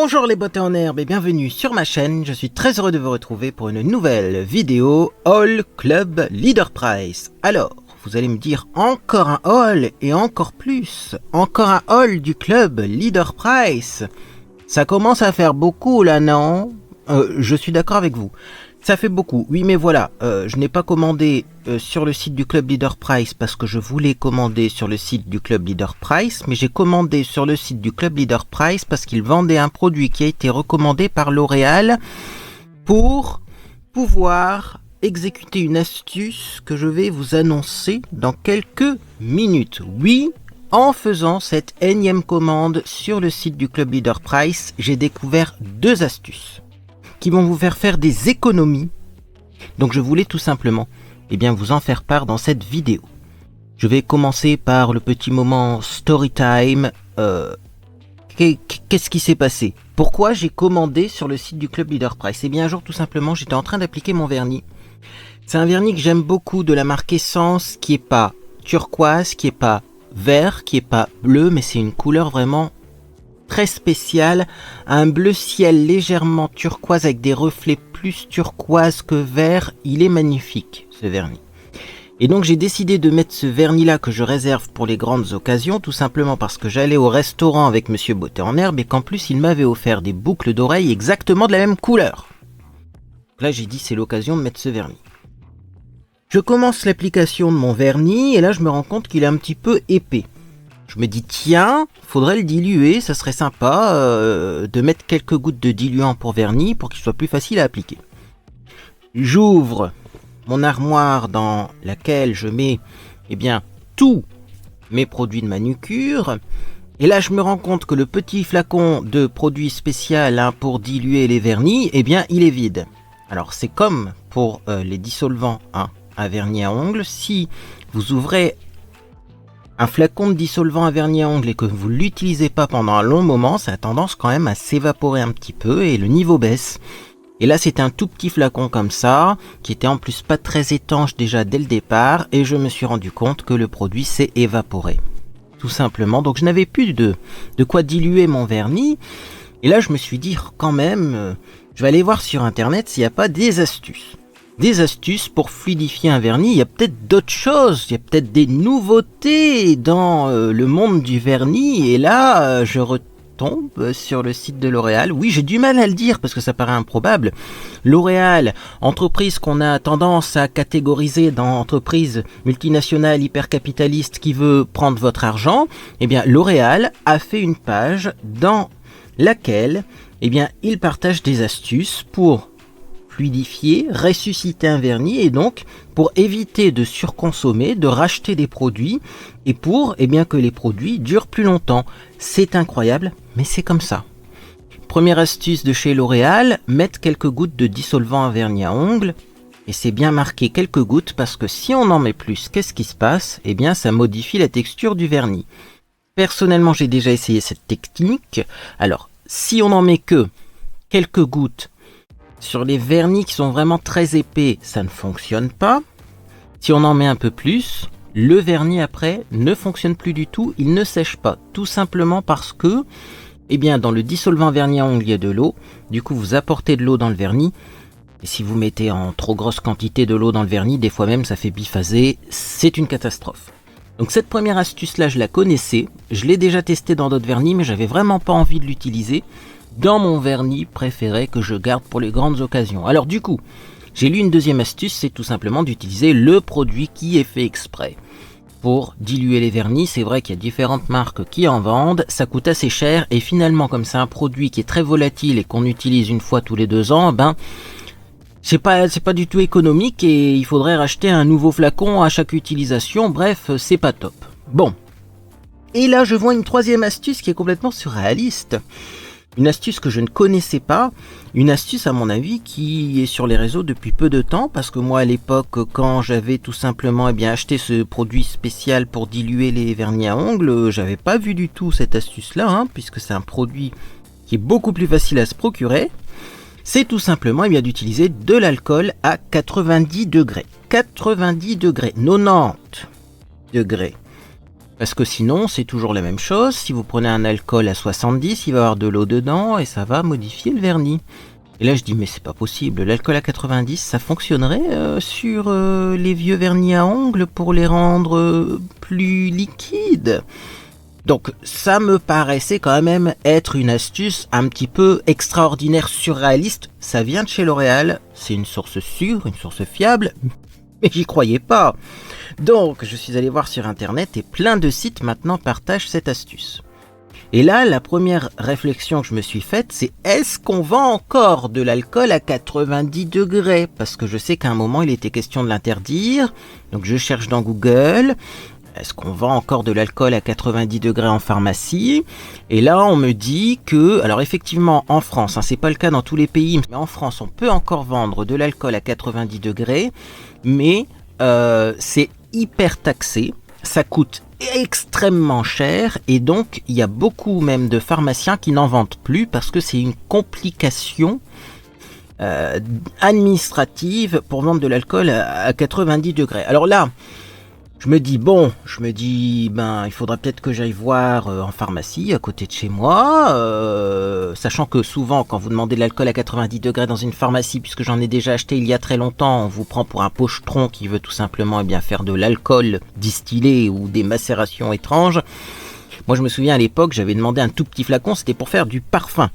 Bonjour les beautés en herbe et bienvenue sur ma chaîne, je suis très heureux de vous retrouver pour une nouvelle vidéo Haul Club Leader Price. Alors, vous allez me dire encore un haul et encore plus, encore un haul du club Leader Price. Ça commence à faire beaucoup là, non? Je suis d'accord avec vous. Ça fait beaucoup, oui, mais voilà, je n'ai pas commandé sur le site du Club Leader Price parce que je voulais commander sur le site du Club Leader Price, mais j'ai commandé sur le site du Club Leader Price parce qu'il vendait un produit qui a été recommandé par L'Oréal pour pouvoir exécuter une astuce que je vais vous annoncer dans quelques minutes. Oui, en faisant cette énième commande sur le site du Club Leader Price, j'ai découvert deux astuces qui vont vous faire des économies. Donc je voulais tout simplement vous en faire part dans cette vidéo. Je vais commencer par le petit moment story time. Qu'est-ce qui s'est passé? Pourquoi j'ai commandé sur le site du Club Leader Price? Eh bien un jour tout simplement j'étais en train d'appliquer mon vernis. C'est un vernis que j'aime beaucoup de la marque Essence, qui est pas turquoise, qui est pas vert, qui est pas bleu, mais c'est une couleur vraiment très spécial, un bleu ciel légèrement turquoise avec des reflets plus turquoise que vert. Il est magnifique ce vernis. Et donc j'ai décidé de mettre ce vernis là que je réserve pour les grandes occasions, tout simplement parce que j'allais au restaurant avec Monsieur Beauté en herbe et qu'en plus il m'avait offert des boucles d'oreilles exactement de la même couleur. Donc là j'ai dit c'est l'occasion de mettre ce vernis. Je commence l'application de mon vernis et là je me rends compte qu'il est un petit peu épais. Je me dis tiens, faudrait le diluer, ça serait sympa de mettre quelques gouttes de diluant pour vernis pour qu'il soit plus facile à appliquer. J'ouvre mon armoire dans laquelle je mets tous mes produits de manucure. Et là je me rends compte que le petit flacon de produit spécial pour diluer les vernis, il est vide. Alors c'est comme pour les dissolvants à vernis à ongles, si vous ouvrez un flacon de dissolvant à vernis à ongles et que vous ne l'utilisez pas pendant un long moment, ça a tendance quand même à s'évaporer un petit peu et le niveau baisse. Et là c'est un tout petit flacon comme ça, qui était en plus pas très étanche déjà dès le départ, et je me suis rendu compte que le produit s'est évaporé. Tout simplement, donc je n'avais plus de quoi diluer mon vernis, et là je me suis dit quand même, je vais aller voir sur internet s'il n'y a pas des astuces. Des astuces pour fluidifier un vernis. Il y a peut-être d'autres choses, il y a peut-être des nouveautés dans le monde du vernis. Et là, je retombe sur le site de L'Oréal. Oui, j'ai du mal à le dire parce que ça paraît improbable. L'Oréal, entreprise qu'on a tendance à catégoriser dans entreprise multinationale hypercapitaliste qui veut prendre votre argent. L'Oréal a fait une page dans laquelle il partage des astuces pour fluidifier, ressusciter un vernis et donc pour éviter de surconsommer, de racheter des produits et pour que les produits durent plus longtemps. C'est incroyable, mais c'est comme ça. Première astuce de chez L'Oréal, mettre quelques gouttes de dissolvant à vernis à ongles. Et c'est bien marqué quelques gouttes parce que si on en met plus, qu'est-ce qui se passe? Ça modifie la texture du vernis. Personnellement, j'ai déjà essayé cette technique. Alors, si on n'en met que quelques gouttes, sur les vernis qui sont vraiment très épais, ça ne fonctionne pas. Si on en met un peu plus, le vernis après ne fonctionne plus du tout, il ne sèche pas. Tout simplement parce que, dans le dissolvant vernis à ongles, il y a de l'eau. Du coup, vous apportez de l'eau dans le vernis. Et si vous mettez en trop grosse quantité de l'eau dans le vernis, des fois même ça fait biphaser. C'est une catastrophe. Donc cette première astuce-là, je la connaissais. Je l'ai déjà testée dans d'autres vernis, mais j'avais vraiment pas envie de l'utiliser dans mon vernis préféré que je garde pour les grandes occasions. Alors du coup, j'ai lu une deuxième astuce, c'est tout simplement d'utiliser le produit qui est fait exprès pour diluer les vernis. C'est vrai qu'il y a différentes marques qui en vendent, ça coûte assez cher et finalement comme c'est un produit qui est très volatile et qu'on utilise une fois tous les 2 ans, c'est pas du tout économique et il faudrait racheter un nouveau flacon à chaque utilisation. Bref, c'est pas top. Bon. Et là, je vois une troisième astuce qui est complètement surréaliste. Une astuce que je ne connaissais pas, une astuce à mon avis qui est sur les réseaux depuis peu de temps, parce que moi à l'époque quand j'avais tout simplement acheté ce produit spécial pour diluer les vernis à ongles, j'avais pas vu du tout cette astuce là, puisque c'est un produit qui est beaucoup plus facile à se procurer. C'est tout simplement d'utiliser de l'alcool à 90 degrés, 90 degrés, 90 degrés. Parce que sinon, c'est toujours la même chose. Si vous prenez un alcool à 70, il va y avoir de l'eau dedans et ça va modifier le vernis. Et là, je dis, mais c'est pas possible. L'alcool à 90, ça fonctionnerait sur les vieux vernis à ongles pour les rendre plus liquides. Donc, ça me paraissait quand même être une astuce un petit peu extraordinaire, surréaliste. Ça vient de chez L'Oréal. C'est une source sûre, une source fiable. Mais j'y croyais pas. Donc, je suis allé voir sur internet et plein de sites maintenant partagent cette astuce. Et là, la première réflexion que je me suis faite, c'est est-ce qu'on vend encore de l'alcool à 90 degrés ? Parce que je sais qu'à un moment, il était question de l'interdire. Donc, je cherche dans Google. Est-ce qu'on vend encore de l'alcool à 90 degrés en pharmacie ? Et là, on me dit que, alors effectivement, en France, c'est pas le cas dans tous les pays, mais en France, on peut encore vendre de l'alcool à 90 degrés, mais c'est hyper taxé, ça coûte extrêmement cher, et donc il y a beaucoup même de pharmaciens qui n'en vendent plus parce que c'est une complication administrative pour vendre de l'alcool à 90 degrés. Alors là, je me dis, il faudra peut-être que j'aille voir en pharmacie à côté de chez moi, sachant que souvent, quand vous demandez de l'alcool à 90 degrés dans une pharmacie, puisque j'en ai déjà acheté il y a très longtemps, on vous prend pour un pochetron qui veut tout simplement faire de l'alcool distillé ou des macérations étranges. Moi, je me souviens à l'époque, j'avais demandé un tout petit flacon, c'était pour faire du parfum.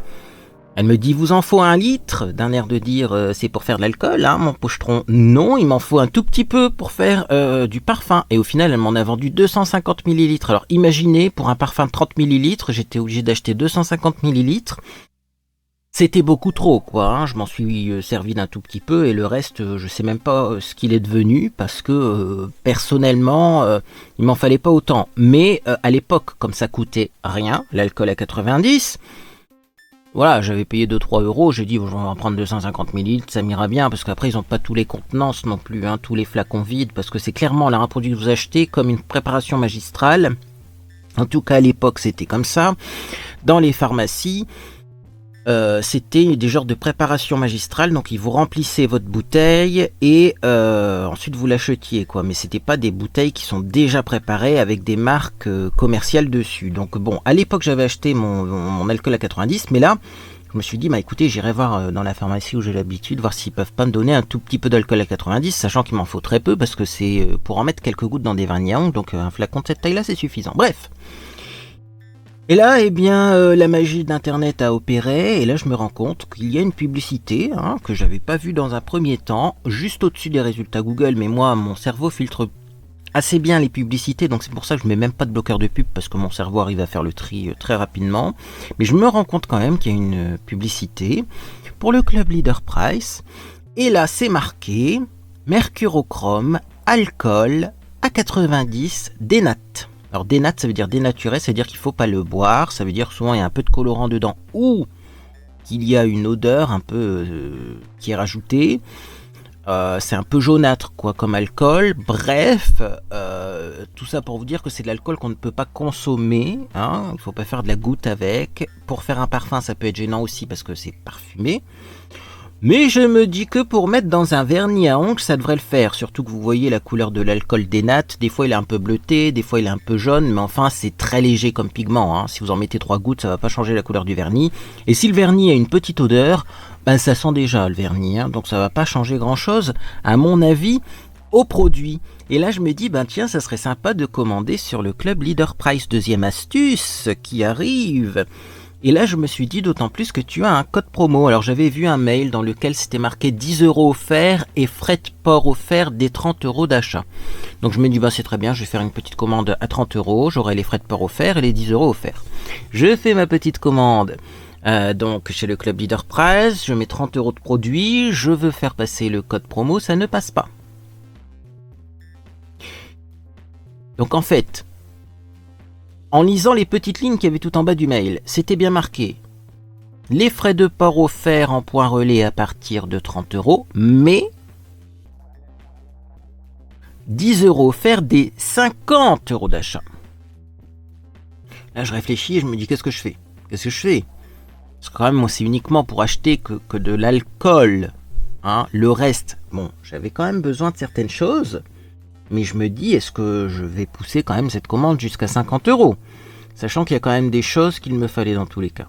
Elle me dit, vous en faut 1 litre, d'un air de dire, c'est pour faire de l'alcool, mon pochetron. Non, il m'en faut un tout petit peu pour faire du parfum. Et au final, elle m'en a vendu 250 millilitres. Alors imaginez, pour un parfum de 30 millilitres, j'étais obligé d'acheter 250 millilitres. C'était beaucoup trop, quoi. Je m'en suis servi d'un tout petit peu et le reste, je sais même pas ce qu'il est devenu parce que personnellement, il m'en fallait pas autant. Mais à l'époque, comme ça coûtait rien, l'alcool à 90... Voilà, j'avais payé 2-3 euros, j'ai dit, je vais en prendre 250 millilitres, ça m'ira bien, parce qu'après, ils n'ont pas tous les contenances non plus, tous les flacons vides, parce que c'est clairement là, un produit que vous achetez comme une préparation magistrale. En tout cas, à l'époque, c'était comme ça. Dans les pharmacies, c'était des genres de préparation magistrale, donc ils vous remplissaient votre bouteille et ensuite vous l'achetiez, quoi. Mais c'était pas des bouteilles qui sont déjà préparées avec des marques commerciales dessus. Donc bon, à l'époque j'avais acheté mon alcool à 90, mais là je me suis dit, écoutez, j'irai voir dans la pharmacie où j'ai l'habitude, voir s'ils peuvent pas me donner un tout petit peu d'alcool à 90, sachant qu'il m'en faut très peu parce que c'est pour en mettre quelques gouttes dans des vernis à ongles, donc un flacon de cette taille-là c'est suffisant. Bref. Et là, la magie d'internet a opéré, et là je me rends compte qu'il y a une publicité que j'avais pas vue dans un premier temps, juste au-dessus des résultats Google, mais moi, mon cerveau filtre assez bien les publicités, donc c'est pour ça que je mets même pas de bloqueur de pub, parce que mon cerveau arrive à faire le tri très rapidement, mais je me rends compte quand même qu'il y a une publicité pour le Club Leader Price, et là c'est marqué mercurochrome, alcool, à 90, dénat. Alors dénat, ça veut dire dénaturé, ça veut dire qu'il ne faut pas le boire, ça veut dire que souvent il y a un peu de colorant dedans ou qu'il y a une odeur un peu qui est rajoutée. C'est un peu jaunâtre quoi comme alcool. Bref, tout ça pour vous dire que c'est de l'alcool qu'on ne peut pas consommer. Il ne faut pas faire de la goutte avec. Pour faire un parfum, ça peut être gênant aussi parce que c'est parfumé. Mais je me dis que pour mettre dans un vernis à ongles, ça devrait le faire. Surtout que vous voyez la couleur de l'alcool dénat. Des fois, il est un peu bleuté, des fois, il est un peu jaune. Mais enfin, c'est très léger comme pigment. Si vous en mettez 3 gouttes, ça va pas changer la couleur du vernis. Et si le vernis a une petite odeur, ça sent déjà le vernis. Donc ça va pas changer grand-chose, à mon avis, au produit. Et là, je me dis, tiens, ça serait sympa de commander sur le Club Leader Price. Deuxième astuce qui arrive. Et là, je me suis dit d'autant plus que tu as un code promo. Alors, j'avais vu un mail dans lequel c'était marqué 10 € offerts et frais de port offerts des 30 € d'achat. Donc, je me dis, c'est très bien, je vais faire une petite commande à 30 €. J'aurai les frais de port offerts et les 10 € offerts. Je fais ma petite commande. Donc, chez le Club Leader Price, je mets 30 € de produit. Je veux faire passer le code promo, ça ne passe pas. Donc, en fait... En lisant les petites lignes qu'il y avait tout en bas du mail, c'était bien marqué. Les frais de port offerts en point relais à partir de 30 €, mais 10 € offerts des 50 € d'achat. Là, je réfléchis et je me dis, qu'est-ce que je fais ? Parce que quand même, moi, c'est uniquement pour acheter que de l'alcool. Le reste, j'avais quand même besoin de certaines choses. Mais je me dis, est-ce que je vais pousser quand même cette commande jusqu'à 50 €? Sachant qu'il y a quand même des choses qu'il me fallait dans tous les cas.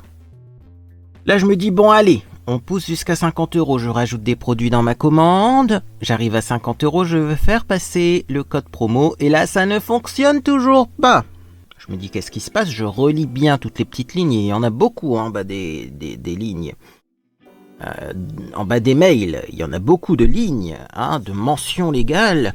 Là, je me dis, bon, allez, on pousse jusqu'à 50 €. Je rajoute des produits dans ma commande. J'arrive à 50 €. Je veux faire passer le code promo. Et là, ça ne fonctionne toujours pas. Je me dis, qu'est-ce qui se passe? Je relis bien toutes les petites lignes. Et il y en a beaucoup en bas des lignes. En bas des mails, il y en a beaucoup de lignes, de mentions légales.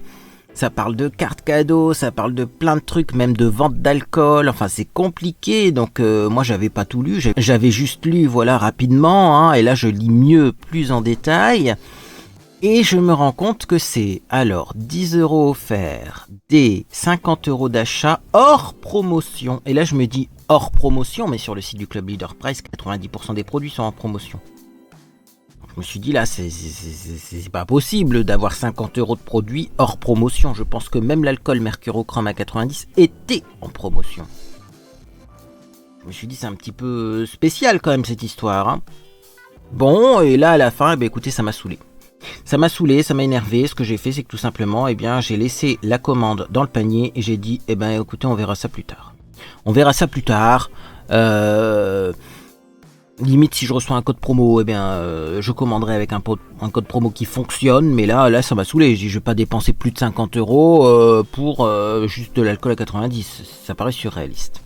Ça parle de cartes cadeaux, ça parle de plein de trucs, même de vente d'alcool. Enfin, c'est compliqué. Donc, moi, j'avais pas tout lu. J'avais juste lu, voilà, rapidement. Et là, je lis mieux, plus en détail. Et je me rends compte que c'est alors 10 € offerts, des 50 € d'achat hors promotion. Et là, je me dis hors promotion, mais sur le site du Club Leader Price, 90% des produits sont en promotion. Je me suis dit là, c'est pas possible d'avoir 50 € de produits hors promotion. Je pense que même l'alcool mercurochrome à 90 était en promotion. Je me suis dit c'est un petit peu spécial quand même cette histoire. Bon, et là à la fin, écoutez, ça m'a saoulé. Ça m'a énervé. Ce que j'ai fait, c'est que tout simplement, j'ai laissé la commande dans le panier et j'ai dit, écoutez, on verra ça plus tard. Limite, si je reçois un code promo, je commanderai avec un code promo qui fonctionne. Mais là, ça m'a saoulé. Je vais pas dépenser plus de 50 € pour juste de l'alcool à 90. Ça paraît surréaliste.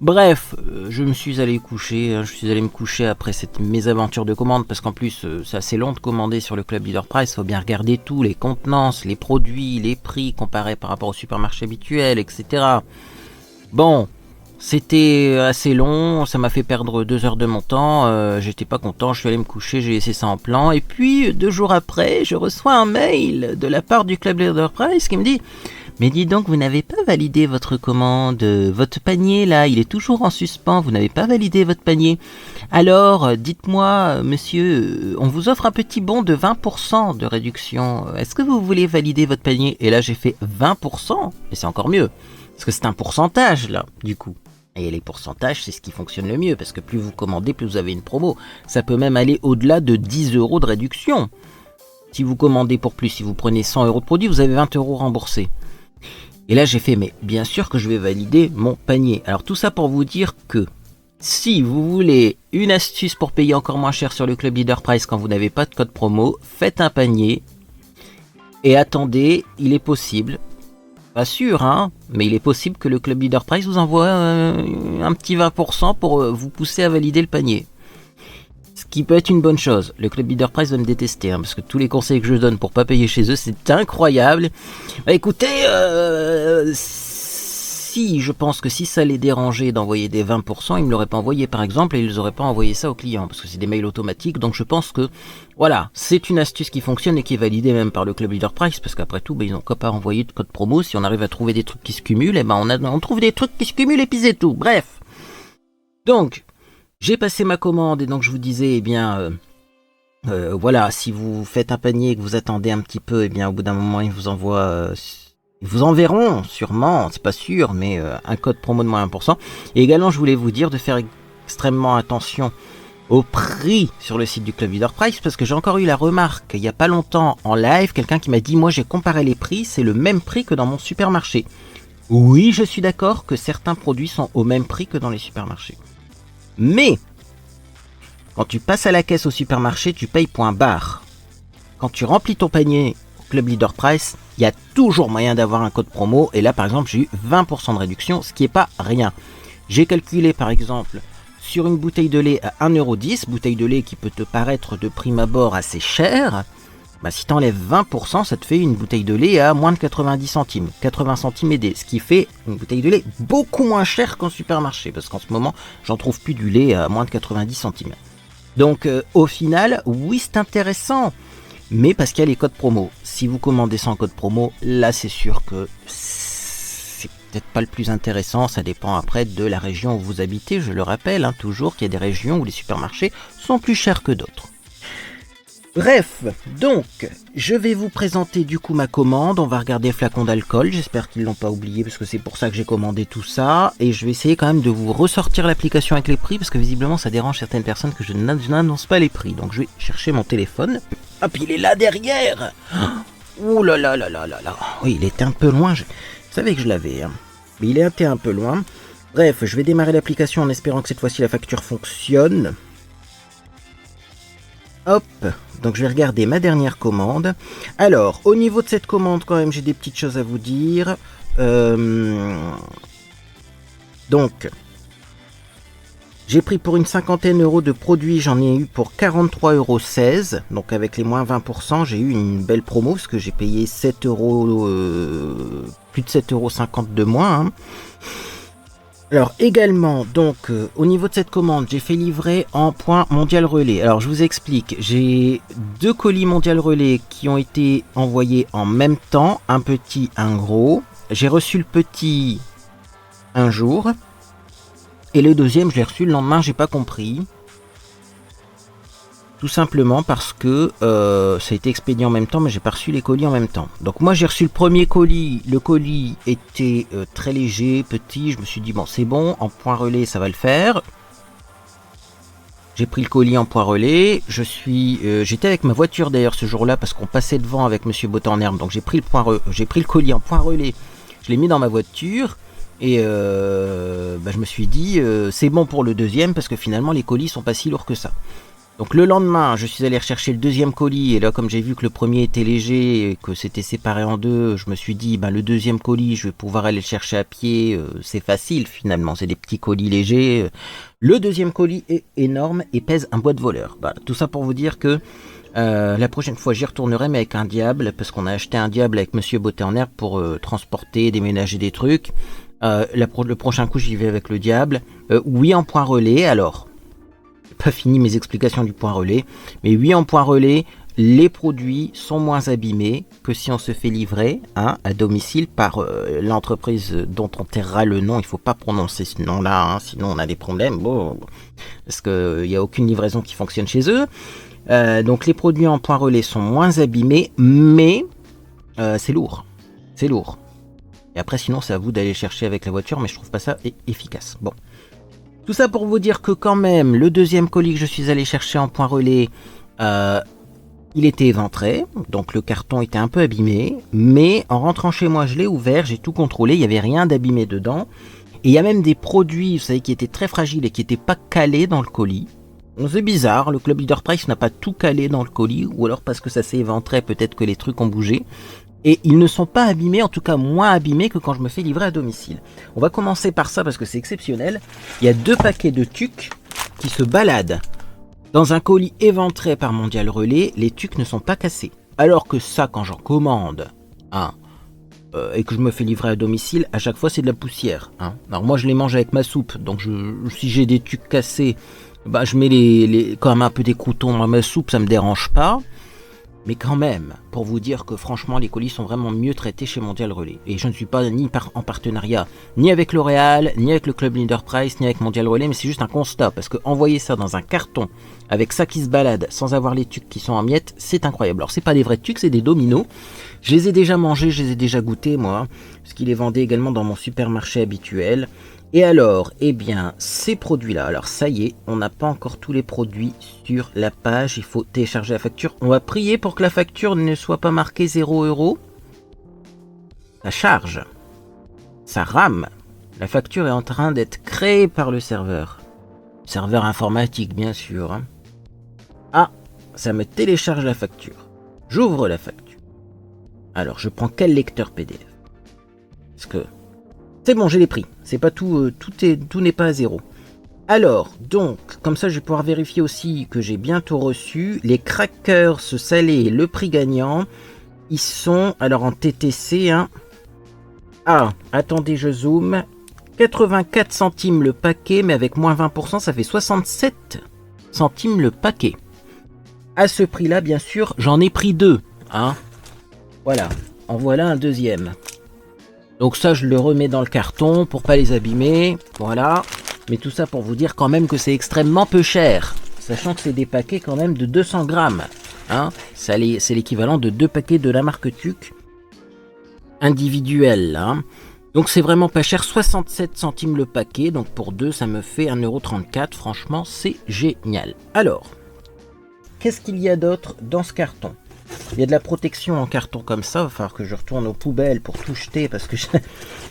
Bref, je me suis allé coucher. Je suis allé me coucher après cette mésaventure de commande. Parce qu'en plus, c'est assez long de commander sur le Club Leader Price. Il faut bien regarder tout, les contenances, les produits, les prix comparés par rapport au supermarché habituel, etc. Bon... C'était assez long, ça m'a fait perdre 2 heures de mon temps, j'étais pas content, je suis allé me coucher, j'ai laissé ça en plan. Et puis 2 jours après, je reçois un mail de la part du Club Leader Price qui me dit « Mais dis donc, vous n'avez pas validé votre commande, votre panier là, il est toujours en suspens, vous n'avez pas validé votre panier. Alors, dites-moi, monsieur, on vous offre un petit bon de 20% de réduction, est-ce que vous voulez valider votre panier ?» Et là j'ai fait 20%, et c'est encore mieux, parce que c'est un pourcentage là, du coup. Et les pourcentages, c'est ce qui fonctionne le mieux, parce que plus vous commandez, plus vous avez une promo. Ça peut même aller au-delà de 10 € de réduction. Si vous commandez pour plus, si vous prenez 100 € de produit, vous avez 20 € remboursés. Et là, j'ai fait, mais bien sûr que je vais valider mon panier. Alors tout ça pour vous dire que, si vous voulez une astuce pour payer encore moins cher sur le Club Leader Price quand vous n'avez pas de code promo, faites un panier, et attendez, il est possible... Pas sûr, mais il est possible que le Club Leader Price vous envoie un petit 20% pour vous pousser à valider le panier. Ce qui peut être une bonne chose. Le Club Leader Price va me détester, parce que tous les conseils que je donne pour pas payer chez eux, c'est incroyable. Écoutez, si je pense que si ça les dérangeait d'envoyer des 20%, ils me l'auraient pas envoyé par exemple, et ils n'auraient pas envoyé ça aux clients, parce que c'est des mails automatiques. Donc je pense que voilà, c'est une astuce qui fonctionne et qui est validée même par le Club Leader Price, parce qu'après tout, ils n'ont qu'à pas envoyer de code promo. Si on arrive à trouver des trucs qui se cumulent, on trouve des trucs qui se cumulent et puis c'est tout. Bref. Donc, j'ai passé ma commande et donc je vous disais, voilà, si vous faites un panier et que vous attendez un petit peu, au bout d'un moment, ils vous envoient... Ils vous enverront sûrement, c'est pas sûr, mais un code promo de moins 1%. Et également, je voulais vous dire de faire extrêmement attention au prix sur le site du Club Leader Price, parce que j'ai encore eu la remarque il n'y a pas longtemps en live, quelqu'un qui m'a dit « Moi, j'ai comparé les prix, c'est le même prix que dans mon supermarché. » Oui, je suis d'accord que certains produits sont au même prix que dans les supermarchés. Mais, quand tu passes à la caisse au supermarché, tu payes point barre. Quand tu remplis ton panier Club Leader Price, il y a toujours moyen d'avoir un code promo. Et là, par exemple, j'ai eu 20% de réduction, ce qui n'est pas rien. J'ai calculé, par exemple, sur une bouteille de lait à 1,10 €, bouteille de lait qui peut te paraître de prime abord assez chère, si tu enlèves 20%, ça te fait une bouteille de lait à moins de 90 centimes. 80 centimes aidés, ce qui fait une bouteille de lait beaucoup moins chère qu'en supermarché, parce qu'en ce moment, j'en trouve plus du lait à moins de 90 centimes. Donc, au final, oui, c'est intéressant. Mais parce qu'il y a les codes promo. Si vous commandez sans code promo, là c'est sûr que c'est peut-être pas le plus intéressant. Ça dépend après de la région où vous habitez. Je le rappelle, toujours qu'il y a des régions où les supermarchés sont plus chers que d'autres. Bref, donc, je vais vous présenter du coup ma commande. On va regarder flacon d'alcool. J'espère qu'ils l'ont pas oublié parce que c'est pour ça que j'ai commandé tout ça. Et je vais essayer quand même de vous ressortir l'application avec les prix parce que visiblement ça dérange certaines personnes que je n'annonce pas les prix. Donc je vais chercher mon téléphone. Hop, il est là derrière. Ouh là là là là là là. Oui, il était un peu loin. Je savais que je l'avais. Hein. Mais il était un peu loin. Bref, je vais démarrer l'application en espérant que cette fois-ci la facture fonctionne. Hop. Donc je vais regarder ma dernière commande. Alors, au niveau de cette commande, quand même, j'ai des petites choses à vous dire. Donc, j'ai pris pour une 50aine € de produits, j'en ai eu pour 43,16 €. Donc avec les moins 20%, j'ai eu une belle promo parce que j'ai payé 7 €, plus de 7,50 € de moins. Hein. Alors également, donc au niveau de cette commande, j'ai fait livrer en point mondial relais. Alors je vous explique, j'ai 2 colis mondial relais qui ont été envoyés en même temps, un petit, un gros. J'ai reçu le petit un jour. Et le deuxième, je l'ai reçu le lendemain, j'ai pas compris. Tout simplement parce que ça a été expédié en même temps, mais j'ai pas reçu les colis en même temps. Donc moi j'ai reçu le premier colis, le colis était très léger, petit, je me suis dit bon c'est bon, en point relais ça va le faire. J'ai pris le colis en point relais, j'étais avec ma voiture d'ailleurs ce jour-là parce qu'on passait devant avec Monsieur Botte en herbe, donc j'ai pris le colis en point relais, je l'ai mis dans ma voiture. Et je me suis dit, c'est bon pour le deuxième parce que finalement les colis sont pas si lourds que ça. Donc le lendemain, je suis allé rechercher le deuxième colis et là comme j'ai vu que le premier était léger et que c'était séparé en deux, je me suis dit, le deuxième colis, je vais pouvoir aller le chercher à pied, c'est facile finalement, c'est des petits colis légers. Le deuxième colis est énorme et pèse un bois de voleur. Voilà, tout ça pour vous dire que la prochaine fois j'y retournerai mais avec un diable parce qu'on a acheté un diable avec Monsieur Botté en herbe pour transporter, déménager des trucs. Le prochain coup j'y vais avec le diable. Oui en point relais, alors j'ai pas fini mes explications du point relais, mais oui en point relais, les produits sont moins abîmés que si on se fait livrer à domicile par l'entreprise dont on taira le nom. Il faut pas prononcer ce nom là, sinon on a des problèmes, parce qu'il n'y a aucune livraison qui fonctionne chez eux. Donc les produits en point relais sont moins abîmés, mais c'est lourd, c'est lourd. Et après, sinon, c'est à vous d'aller chercher avec la voiture, mais je trouve pas ça efficace. Bon. Tout ça pour vous dire que quand même, le deuxième colis que je suis allé chercher en point relais, il était éventré, donc le carton était un peu abîmé, mais en rentrant chez moi, je l'ai ouvert, j'ai tout contrôlé, il n'y avait rien d'abîmé dedans. Et il y a même des produits, vous savez, qui étaient très fragiles et qui n'étaient pas calés dans le colis. C'est bizarre, le Club Leader Price n'a pas tout calé dans le colis, ou alors parce que ça s'est éventré, peut-être que les trucs ont bougé. Et ils ne sont pas abîmés, en tout cas moins abîmés que quand je me fais livrer à domicile. On va commencer par ça parce que c'est exceptionnel. Il y a 2 paquets de tucs qui se baladent. Dans un colis éventré par Mondial Relais, les tucs ne sont pas cassés. Alors que ça, quand j'en commande, et que je me fais livrer à domicile, à chaque fois c'est de la poussière. Alors moi je les mange avec ma soupe, donc si j'ai des tucs cassés, je mets quand même un peu des croûtons dans ma soupe, ça me dérange pas. Mais quand même, pour vous dire que franchement les colis sont vraiment mieux traités chez Mondial Relais. Et je ne suis pas en partenariat ni avec L'Oréal, ni avec le Club Leader Price, ni avec Mondial Relais, mais c'est juste un constat. Parce que envoyer ça dans un carton, avec ça qui se balade, sans avoir les tucs qui sont en miettes, c'est incroyable. Alors c'est pas des vrais tucs, c'est des dominos. Je les ai déjà mangés, je les ai déjà goûtés moi, parce qu'ils les vendaient également dans mon supermarché habituel. Et alors, ces produits-là, alors ça y est, on n'a pas encore tous les produits sur la page, il faut télécharger la facture. On va prier pour que la facture ne soit pas marquée 0 €. Ça charge, ça rame. La facture est en train d'être créée par le serveur. Serveur informatique, bien sûr. Ça me télécharge la facture. J'ouvre la facture. Alors, je prends quel lecteur PDF? Parce que... c'est bon, j'ai les prix. C'est pas tout n'est pas à 0. Alors, donc, comme ça, je vais pouvoir vérifier aussi que j'ai bientôt reçu les crackers salés, le prix gagnant. Ils sont, alors en TTC, attendez, je zoome. 84 centimes le paquet, mais avec moins 20%, ça fait 67 centimes le paquet. À ce prix-là, bien sûr, j'en ai pris 2. Voilà, en voilà un deuxième. Donc ça, je le remets dans le carton pour pas les abîmer. Voilà. Mais tout ça pour vous dire quand même que c'est extrêmement peu cher. Sachant que c'est des paquets quand même de 200 grammes. C'est l'équivalent de 2 paquets de la marque Tuc. Individuels. Donc c'est vraiment pas cher. 67 centimes le paquet. Donc pour 2, ça me fait 1,34 €. Franchement, c'est génial. Alors, qu'est-ce qu'il y a d'autre dans ce carton? Il y a de la protection en carton comme ça. Il va falloir que je retourne aux poubelles pour tout jeter parce que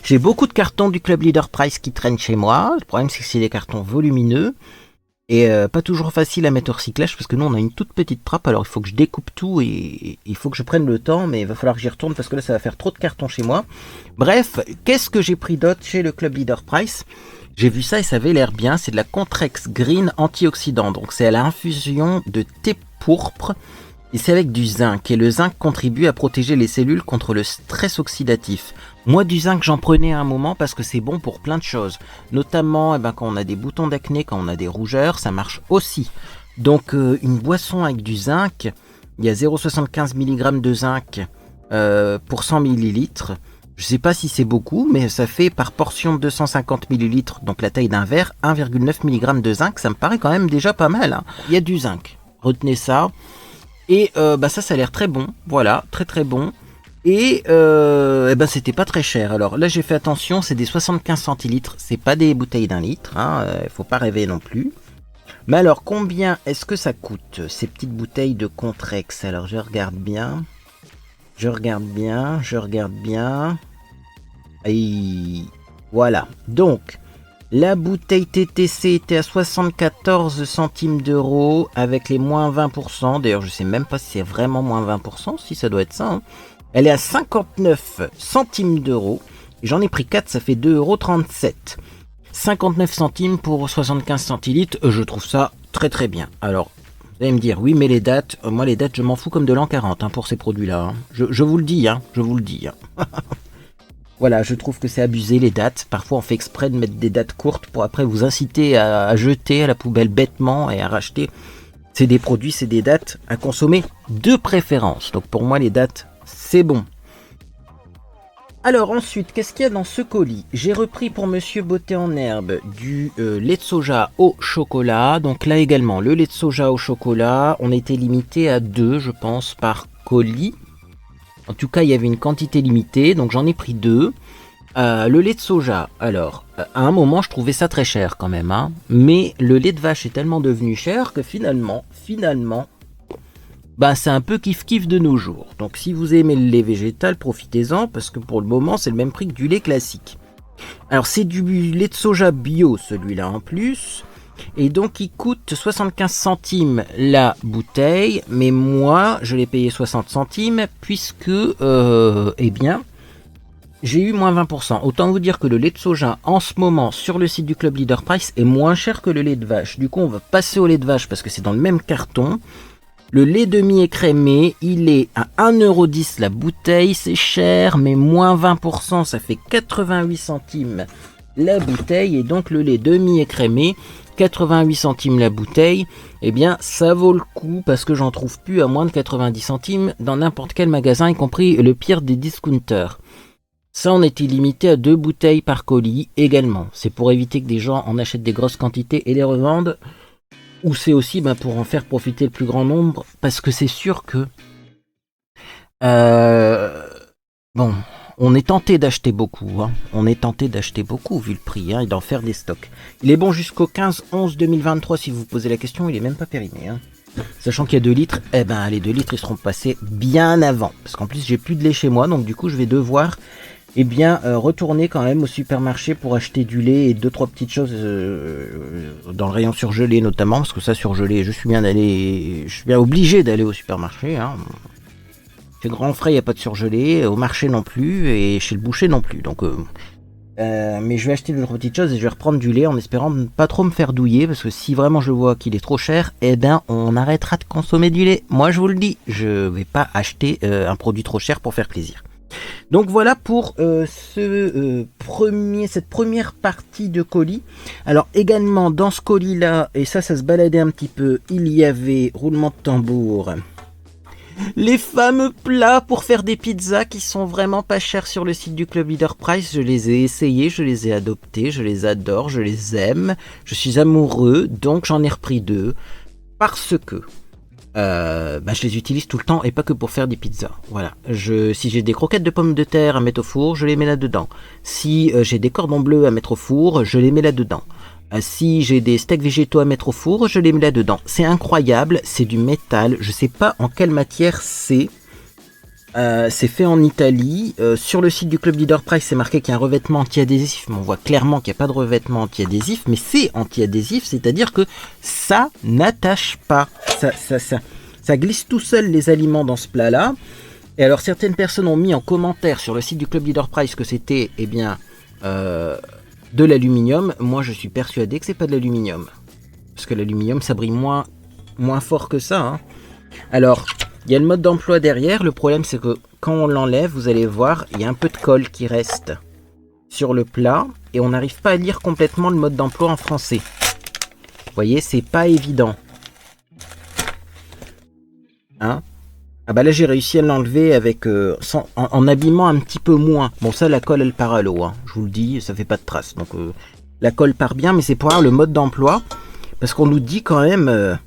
j'ai beaucoup de cartons du Club Leader Price qui traînent chez moi. Le problème, c'est que c'est des cartons volumineux et pas toujours facile à mettre au recyclage parce que nous, on a une toute petite trappe. Alors, il faut que je découpe tout et il faut que je prenne le temps, mais il va falloir que j'y retourne parce que là, ça va faire trop de cartons chez moi. Bref, qu'est-ce que j'ai pris d'autre chez le Club Leader Price? J'ai vu ça et ça avait l'air bien. C'est de la Contrex Green antioxydant. Donc, c'est à l'infusion de thé pourpre. Et c'est avec du zinc, et le zinc contribue à protéger les cellules contre le stress oxydatif. Moi, du zinc, j'en prenais à un moment parce que c'est bon pour plein de choses. Notamment, quand on a des boutons d'acné, quand on a des rougeurs, ça marche aussi. Donc, une boisson avec du zinc, il y a 0,75 mg de zinc pour 100 ml. Je sais pas si c'est beaucoup, mais ça fait par portion de 250 ml, donc la taille d'un verre, 1,9 mg de zinc. Ça me paraît quand même déjà pas mal, hein. Il y a du zinc, retenez ça. Et ça a l'air très bon, voilà, très très bon. Et c'était pas très cher. Alors là j'ai fait attention, c'est des 75 centilitres, c'est pas des bouteilles d'1 litre, hein, faut pas rêver non plus. Mais alors combien est-ce que ça coûte ces petites bouteilles de Contrex? Alors je regarde bien. Et voilà, donc la bouteille TTC était à 74 centimes d'euros avec les moins 20%. D'ailleurs, je sais même pas si c'est vraiment moins 20%, si ça doit être ça, hein. Elle est à 59 centimes d'euros. J'en ai pris 4, ça fait 2,37 €. 59 centimes pour 75 centilitres, je trouve ça très très bien. Alors, vous allez me dire, oui, mais les dates, moi les dates, je m'en fous comme de l'an 40 hein, pour ces produits-là. Hein. Je vous le dis, hein, je vous le dis. Hein. Voilà, je trouve que c'est abusé les dates. Parfois, on fait exprès de mettre des dates courtes pour après vous inciter à jeter à la poubelle bêtement et à racheter. C'est des produits, c'est des dates à consommer de préférence. Donc pour moi, les dates, c'est bon. Alors ensuite, qu'est-ce qu'il y a dans ce colis? J'ai repris pour Monsieur Beauté en herbe du lait de soja au chocolat. Donc là également, le lait de soja au chocolat, on était limité à 2, je pense, par colis. En tout cas, il y avait une quantité limitée, donc j'en ai pris 2. Le lait de soja, alors, à un moment, je trouvais ça très cher quand même. Hein, mais le lait de vache est tellement devenu cher que finalement, c'est un peu kiff-kiff de nos jours. Donc si vous aimez le lait végétal, profitez-en, parce que pour le moment, c'est le même prix que du lait classique. Alors, c'est du lait de soja bio, celui-là en plus. Et donc il coûte 75 centimes la bouteille, mais moi je l'ai payé 60 centimes puisque j'ai eu moins 20%. Autant vous dire que le lait de soja en ce moment sur le site du Club Leader Price est moins cher que le lait de vache. Du coup on va passer au lait de vache parce que c'est dans le même carton. Le lait demi-écrémé, il est à 1,10 € la bouteille, c'est cher, mais moins 20%, ça fait 88 centimes la bouteille, et donc le lait demi-écrémé, 88 centimes la bouteille, eh bien ça vaut le coup parce que j'en trouve plus à moins de 90 centimes dans n'importe quel magasin, y compris le pire des discounters. Ça, on était limité à 2 bouteilles par colis également. C'est pour éviter que des gens en achètent des grosses quantités et les revendent, ou c'est aussi pour en faire profiter le plus grand nombre, parce que c'est sûr que on est tenté d'acheter beaucoup, hein. On est tenté d'acheter beaucoup vu le prix, hein, et d'en faire des stocks. Il est bon jusqu'au 15/11/2023 si vous vous posez la question, il est même pas périmé, hein. Sachant qu'il y a 2 litres, les 2 litres ils seront passés bien avant. Parce qu'en plus j'ai plus de lait chez moi, donc du coup je vais devoir retourner quand même au supermarché pour acheter du lait et 2-3 petites choses dans le rayon surgelé notamment, parce que ça surgelé, je suis bien obligé d'aller au supermarché, hein. Chez Grand Frais, il n'y a pas de surgelé, au marché non plus, et chez le boucher non plus. Donc, mais je vais acheter 2-3 petites choses et je vais reprendre du lait en espérant ne pas trop me faire douiller, parce que si vraiment je vois qu'il est trop cher, on arrêtera de consommer du lait. Moi, je vous le dis, je vais pas acheter un produit trop cher pour faire plaisir. Donc voilà pour cette première partie de colis. Alors également dans ce colis là, et ça se baladait un petit peu, il y avait, roulement de tambour, les fameux plats pour faire des pizzas qui sont vraiment pas chers sur le site du Club Leader Price. Je les ai essayés, je les ai adoptés, je les adore, je les aime, je suis amoureux, donc j'en ai repris 2 parce que je les utilise tout le temps et pas que pour faire des pizzas. Voilà. Si j'ai des croquettes de pommes de terre à mettre au four, je les mets là-dedans. Si j'ai des cordons bleus à mettre au four, je les mets là-dedans. Si j'ai des steaks végétaux à mettre au four, je les mets là-dedans. C'est incroyable, c'est du métal. Je sais pas en quelle matière c'est. C'est fait en Italie. Sur le site du Club Leader Price, c'est marqué qu'il y a un revêtement anti-adhésif. Mais on voit clairement qu'il n'y a pas de revêtement anti-adhésif. Mais c'est anti-adhésif, c'est-à-dire que ça n'attache pas. Ça glisse tout seul les aliments dans ce plat-là. Et alors certaines personnes ont mis en commentaire sur le site du Club Leader Price que c'était, eh bien, de l'aluminium. Moi, je suis persuadé que c'est pas de l'aluminium. Parce que l'aluminium, ça brille moins fort que ça. Hein. Alors, il y a le mode d'emploi derrière. Le problème, c'est que quand on l'enlève, vous allez voir, il y a un peu de colle qui reste sur le plat. Et on n'arrive pas à lire complètement le mode d'emploi en français. Vous voyez, c'est pas évident. Hein? Ah bah là, j'ai réussi à l'enlever avec en abîmant un petit peu moins. Bon, ça, la colle, elle part à l'eau. Hein. Je vous le dis, ça fait pas de traces. Donc, la colle part bien, mais c'est pour avoir le mode d'emploi. Parce qu'on nous dit quand même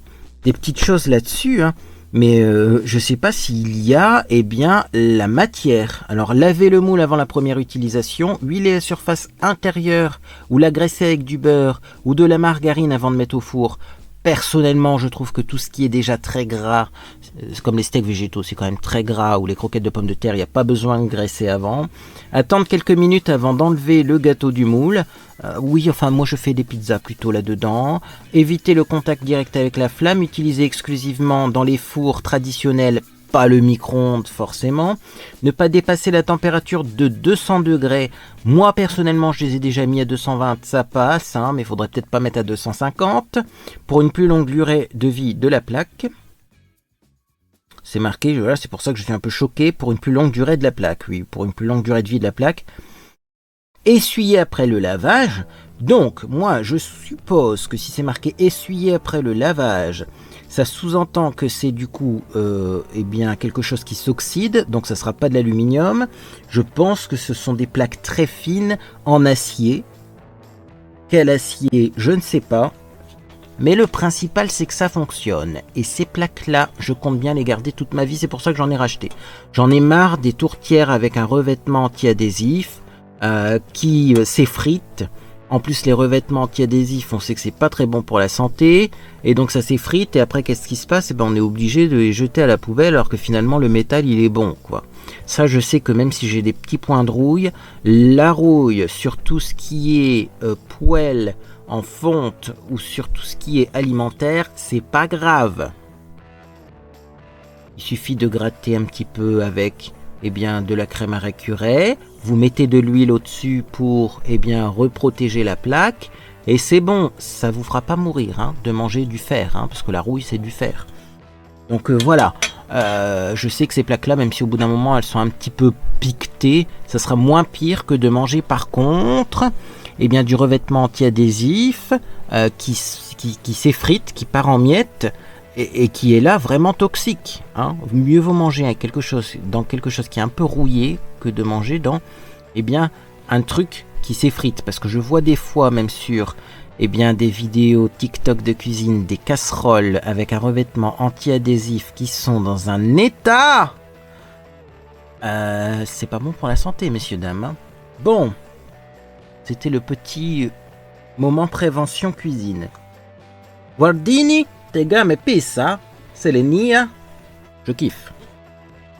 des petites choses là-dessus. Hein. Mais je sais pas s'il y a, eh bien, la matière. Alors, lavez le moule avant la première utilisation. Huilez la surface intérieure ou la graisser avec du beurre ou de la margarine avant de mettre au four. Personnellement, je trouve que tout ce qui est déjà très gras, comme les steaks végétaux, c'est quand même très gras, ou les croquettes de pommes de terre, il n'y a pas besoin de graisser avant. Attendre quelques minutes avant d'enlever le gâteau du moule. Oui, enfin, moi je fais des pizzas plutôt là-dedans. Éviter le contact direct avec la flamme. Utiliser exclusivement dans les fours traditionnels, pas le micro-ondes forcément. Ne pas dépasser la température de 200 degrés. Moi personnellement je les ai déjà mis à 220, ça passe, hein, mais il faudrait peut-être pas mettre à 250. Pour une plus longue durée de vie de la plaque. C'est marqué, voilà, c'est pour ça que je suis un peu choqué. Pour une plus longue durée de la plaque, oui, pour une plus longue durée de vie de la plaque. Essuyer après le lavage. Donc moi je suppose que si c'est marqué essuyer après le lavage, ça sous-entend que c'est du coup eh bien, quelque chose qui s'oxyde, donc ça ne sera pas de l'aluminium. Je pense que ce sont des plaques très fines en acier. Quel acier, je ne sais pas. Mais le principal, c'est que ça fonctionne. Et ces plaques-là, je compte bien les garder toute ma vie, c'est pour ça que j'en ai racheté. J'en ai marre des tourtières avec un revêtement anti-adhésif qui s'effritent. En plus, les revêtements anti-adhésifs, on sait que c'est pas très bon pour la santé. Et donc, ça s'effrite. Et après, qu'est-ce qui se passe? Eh ben, on est obligé de les jeter à la poubelle alors que finalement, le métal, il est bon, quoi. Ça, je sais que même si j'ai des petits points de rouille, la rouille sur tout ce qui est poêle en fonte ou sur tout ce qui est alimentaire, c'est pas grave. Il suffit de gratter un petit peu avec eh bien, de la crème à récurer. Vous mettez de l'huile au-dessus pour eh bien, reprotéger la plaque. Et c'est bon, ça vous fera pas mourir hein, de manger du fer, hein, parce que la rouille c'est du fer. Donc voilà, je sais que ces plaques-là, même si au bout d'un moment elles sont un petit peu piquetées, ça sera moins pire que de manger par contre eh bien, du revêtement anti-adhésif qui s'effrite, qui part en miettes. Et qui est là vraiment toxique. Hein. Mieux vaut manger avec dans quelque chose qui est un peu rouillé que de manger dans eh bien, un truc qui s'effrite. Parce que je vois des fois, même sur eh bien, des vidéos TikTok de cuisine, des casseroles avec un revêtement anti-adhésif qui sont dans un état. C'est pas bon pour la santé, messieurs, dames. Hein. Bon, c'était le petit moment prévention cuisine. Guardini Tegame pizza, c'est les nia. Je kiffe.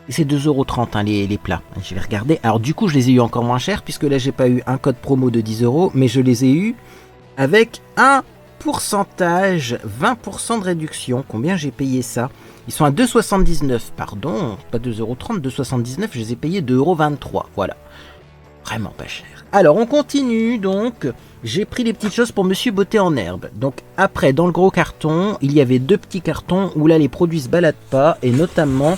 Et c'est 2,30€ hein, les plats. Je vais regarder. Alors du coup, je les ai eu encore moins cher puisque là, j'ai pas eu un code promo de 10€, mais je les ai eu avec un pourcentage, 20% de réduction. Combien j'ai payé ça? Ils sont à 2,79€, pardon, pas 2,30€, 2,79€, je les ai payés 2,23€. Voilà. Vraiment pas cher. Alors on continue donc. J'ai pris des petites choses pour Monsieur Beauté en herbe. Donc après, dans le gros carton, il y avait 2 petits cartons où là les produits se baladent pas. Et notamment,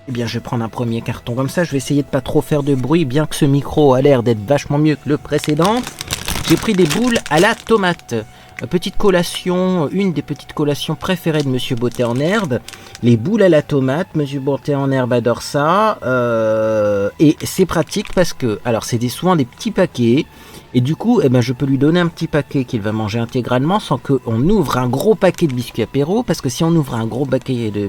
eh bien je vais prendre un premier carton comme ça. Je vais essayer de pas trop faire de bruit, bien que ce micro a l'air d'être vachement mieux que le précédent. J'ai pris des boules à la tomate. Petite collation, une des petites collations préférées de Monsieur Beauté en herbe. Les boules à la tomate, Monsieur Beauté en herbe adore ça. Et c'est pratique parce que, alors c'est souvent des petits paquets. Et du coup, eh ben, je peux lui donner un petit paquet qu'il va manger intégralement sans qu'on ouvre un gros paquet de biscuits apéro. Parce que si on ouvre un gros paquet de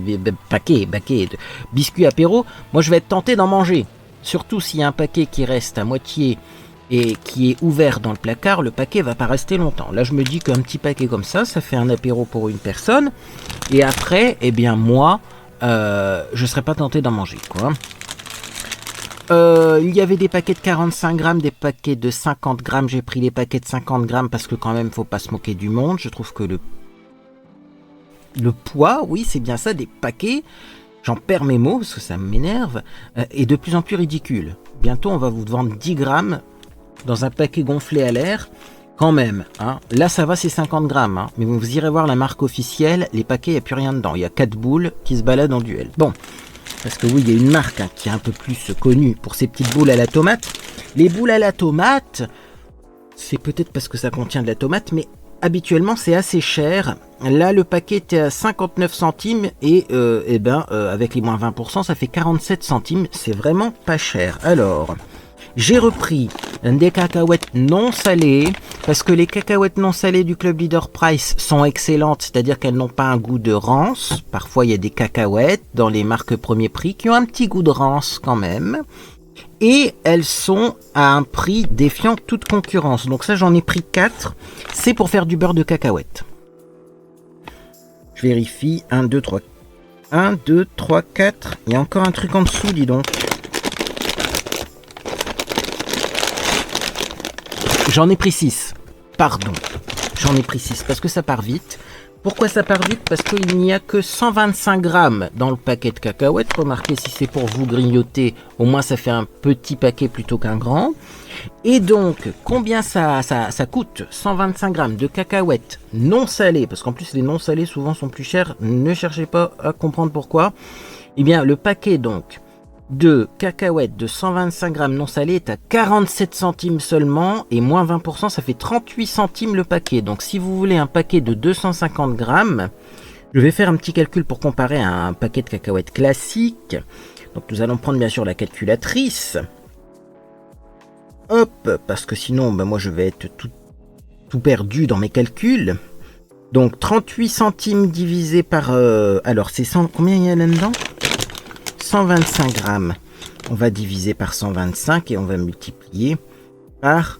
biscuits apéro, moi je vais être tenté d'en manger. Surtout s'il y a un paquet qui reste à moitié et qui est ouvert dans le placard, le paquet va pas rester longtemps. Là, je me dis qu'un petit paquet comme ça fait un apéro pour une personne. Et après, eh bien moi, je serais pas tenté d'en manger, quoi. Il y avait des paquets de 45 grammes, des paquets de 50 grammes. J'ai pris les paquets de 50 grammes parce que quand même, faut pas se moquer du monde. Je trouve que le poids, oui, c'est bien ça, des paquets, j'en perds mes mots parce que ça m'énerve, est de plus en plus ridicule. Bientôt, on va vous vendre 10 grammes dans un paquet gonflé à l'air. Quand même, hein. Là ça va, c'est 50 grammes, hein. Mais vous irez voir la marque officielle, les paquets, il n'y a plus rien dedans. Il y a 4 boules qui se baladent en duel. Bon, parce que oui, il y a une marque qui est un peu plus connue pour ces petites boules à la tomate. Les boules à la tomate, c'est peut-être parce que ça contient de la tomate, mais habituellement c'est assez cher. Là le paquet était à 59 centimes et avec les moins 20%, ça fait 47 centimes. C'est vraiment pas cher. Alors... j'ai repris des cacahuètes non salées, parce que les cacahuètes non salées du Club Leader Price sont excellentes, c'est-à-dire qu'elles n'ont pas un goût de rance. Parfois, il y a des cacahuètes dans les marques premier prix qui ont un petit goût de rance quand même. Et elles sont à un prix défiant toute concurrence. Donc ça, j'en ai pris 4. C'est pour faire du beurre de cacahuète. Je vérifie. 1, 2, 3. 1, 2, 3, 4. Il y a encore un truc en dessous, dis donc. J'en ai pris 6, pardon, j'en ai pris 6 parce que ça part vite. Pourquoi ça part vite? Parce qu'il n'y a que 125 grammes dans le paquet de cacahuètes. Remarquez, si c'est pour vous grignoter, au moins ça fait un petit paquet plutôt qu'un grand. Et donc, combien ça coûte? 125 grammes de cacahuètes non salées, parce qu'en plus les non salées souvent sont plus chers, ne cherchez pas à comprendre pourquoi. Eh bien, le paquet donc de cacahuètes de 125 grammes non salées est à 47 centimes seulement, et moins 20%, ça fait 38 centimes le paquet. Donc si vous voulez un paquet de 250 grammes, je vais faire un petit calcul pour comparer à un paquet de cacahuètes classique. Donc nous allons prendre bien sûr la calculatrice. Hop, parce que sinon moi je vais être tout perdu dans mes calculs. Donc 38 centimes divisé par... alors c'est 100... Combien il y a là-dedans? 125 grammes. On va diviser par 125 et on va multiplier par...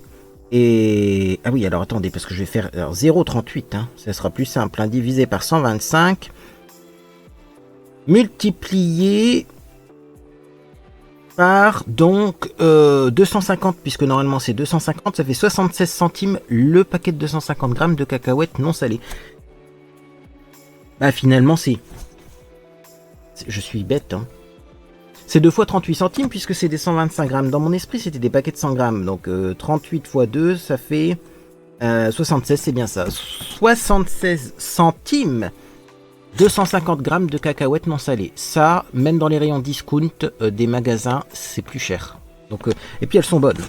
Et... ah oui, alors attendez, parce que je vais faire 0,38. Hein, ça sera plus simple. Hein, divisé par 125. Multiplié par donc 250, puisque normalement c'est 250, ça fait 76 centimes le paquet de 250 grammes de cacahuètes non salées. Bah finalement c'est... Je suis bête, hein. C'est 2 fois 38 centimes puisque c'est des 125 grammes. Dans mon esprit, c'était des paquets de 100 grammes. Donc 38 fois 2, ça fait 76, c'est bien ça. 76 centimes, 250 grammes de cacahuètes non salées. Ça, même dans les rayons discount des magasins, c'est plus cher. Donc, et puis elles sont bonnes.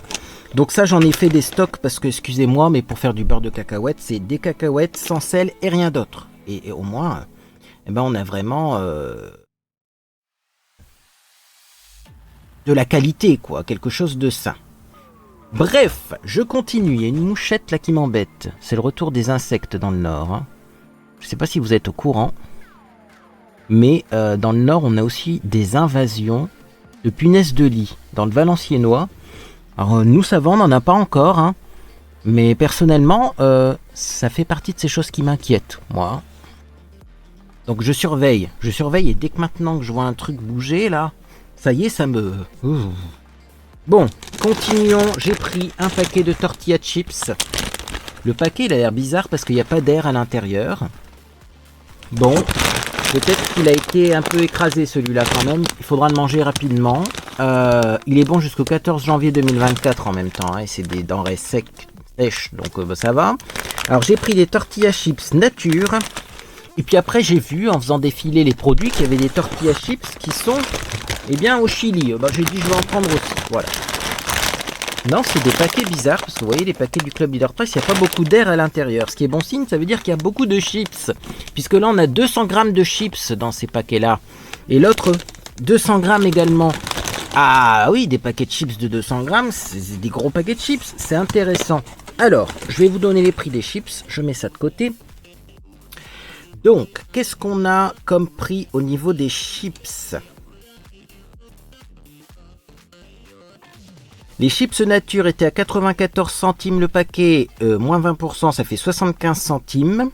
Donc ça, j'en ai fait des stocks parce que, excusez-moi, mais pour faire du beurre de cacahuètes, c'est des cacahuètes sans sel et rien d'autre. Et au moins, eh ben, on a vraiment... de la qualité, quoi, quelque chose de sain. Bref, je continue. Il y a une mouchette là qui m'embête. C'est le retour des insectes dans le Nord. Hein. Je sais pas si vous êtes au courant, mais dans le Nord, on a aussi des invasions de punaises de lit. Dans le Valenciennois, alors nous, ça va, on n'en a pas encore, hein, mais personnellement, ça fait partie de ces choses qui m'inquiètent, moi. Donc je surveille, et dès que maintenant que je vois un truc bouger là, ça y est, ça me... Bon, continuons. J'ai pris un paquet de tortilla chips. Le paquet, il a l'air bizarre parce qu'il n'y a pas d'air à l'intérieur. Bon, peut-être qu'il a été un peu écrasé celui-là quand même. Il faudra le manger rapidement. Il est bon jusqu'au 14 janvier 2024 en même temps. Hein, et c'est des denrées sèches, donc ça va. Alors j'ai pris des tortilla chips nature. Et puis après, j'ai vu, en faisant défiler les produits, qu'il y avait des tortilla chips qui sont... Eh bien, au Chili, j'ai dit je vais en prendre aussi, voilà. Non, c'est des paquets bizarres, parce que vous voyez, les paquets du Club Leader Price, il n'y a pas beaucoup d'air à l'intérieur. Ce qui est bon signe, ça veut dire qu'il y a beaucoup de chips. Puisque là, on a 200 grammes de chips dans ces paquets-là. Et l'autre, 200 grammes également. Ah oui, des paquets de chips de 200 grammes, c'est des gros paquets de chips, c'est intéressant. Alors, je vais vous donner les prix des chips, je mets ça de côté. Donc, qu'est-ce qu'on a comme prix au niveau des chips ? Les chips nature étaient à 94 centimes le paquet, moins 20%, ça fait 75 centimes.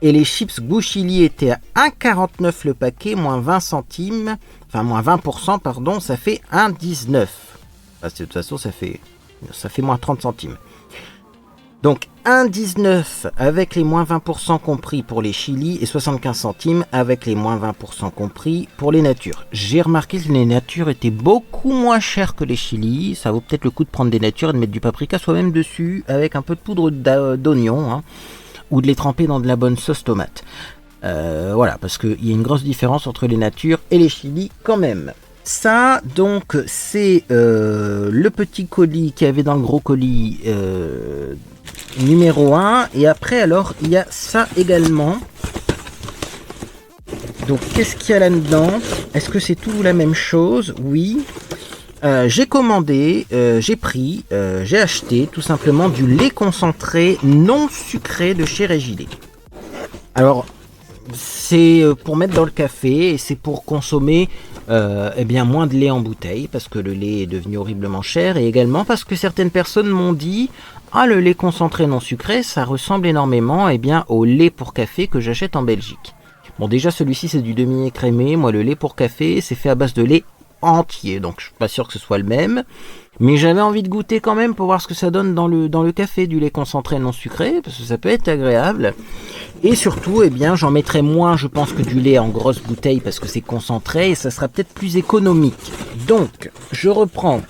Et les chips goût chili étaient à 1,49 le paquet, moins 20 centimes, enfin moins 20%, pardon, ça fait 1,19. De toute façon, ça fait moins 30 centimes. Donc 1,19 avec les moins 20% compris pour les chili et 75 centimes avec les moins 20% compris pour les natures. J'ai remarqué que les natures étaient beaucoup moins chères que les chili. Ça vaut peut-être le coup de prendre des natures et de mettre du paprika soi-même dessus avec un peu de poudre d'oignon, hein, ou de les tremper dans de la bonne sauce tomate. Voilà, parce qu'il y a une grosse différence entre les natures et les chili quand même. Ça, donc, c'est le petit colis qu'il y avait dans le gros colis numéro 1. Et après, alors, il y a ça également. Donc, qu'est-ce qu'il y a là-dedans? Est-ce que c'est tout la même chose? Oui. J'ai commandé, j'ai pris, j'ai acheté tout simplement du lait concentré non sucré de chez Régilait. Alors, c'est pour mettre dans le café et c'est pour consommer eh bien moins de lait en bouteille parce que le lait est devenu horriblement cher et également parce que certaines personnes m'ont dit ah, le lait concentré non sucré ça ressemble énormément eh bien, au lait pour café que j'achète en Belgique. Bon, déjà celui-ci c'est du demi-écrémé, moi le lait pour café c'est fait à base de lait entier, donc je suis pas sûr que ce soit le même, mais j'avais envie de goûter quand même pour voir ce que ça donne dans le café du lait concentré non sucré, parce que ça peut être agréable, et surtout, eh bien, j'en mettrai moins, je pense, que du lait en grosse bouteille, parce que c'est concentré, et ça sera peut-être plus économique. Donc, je reprends,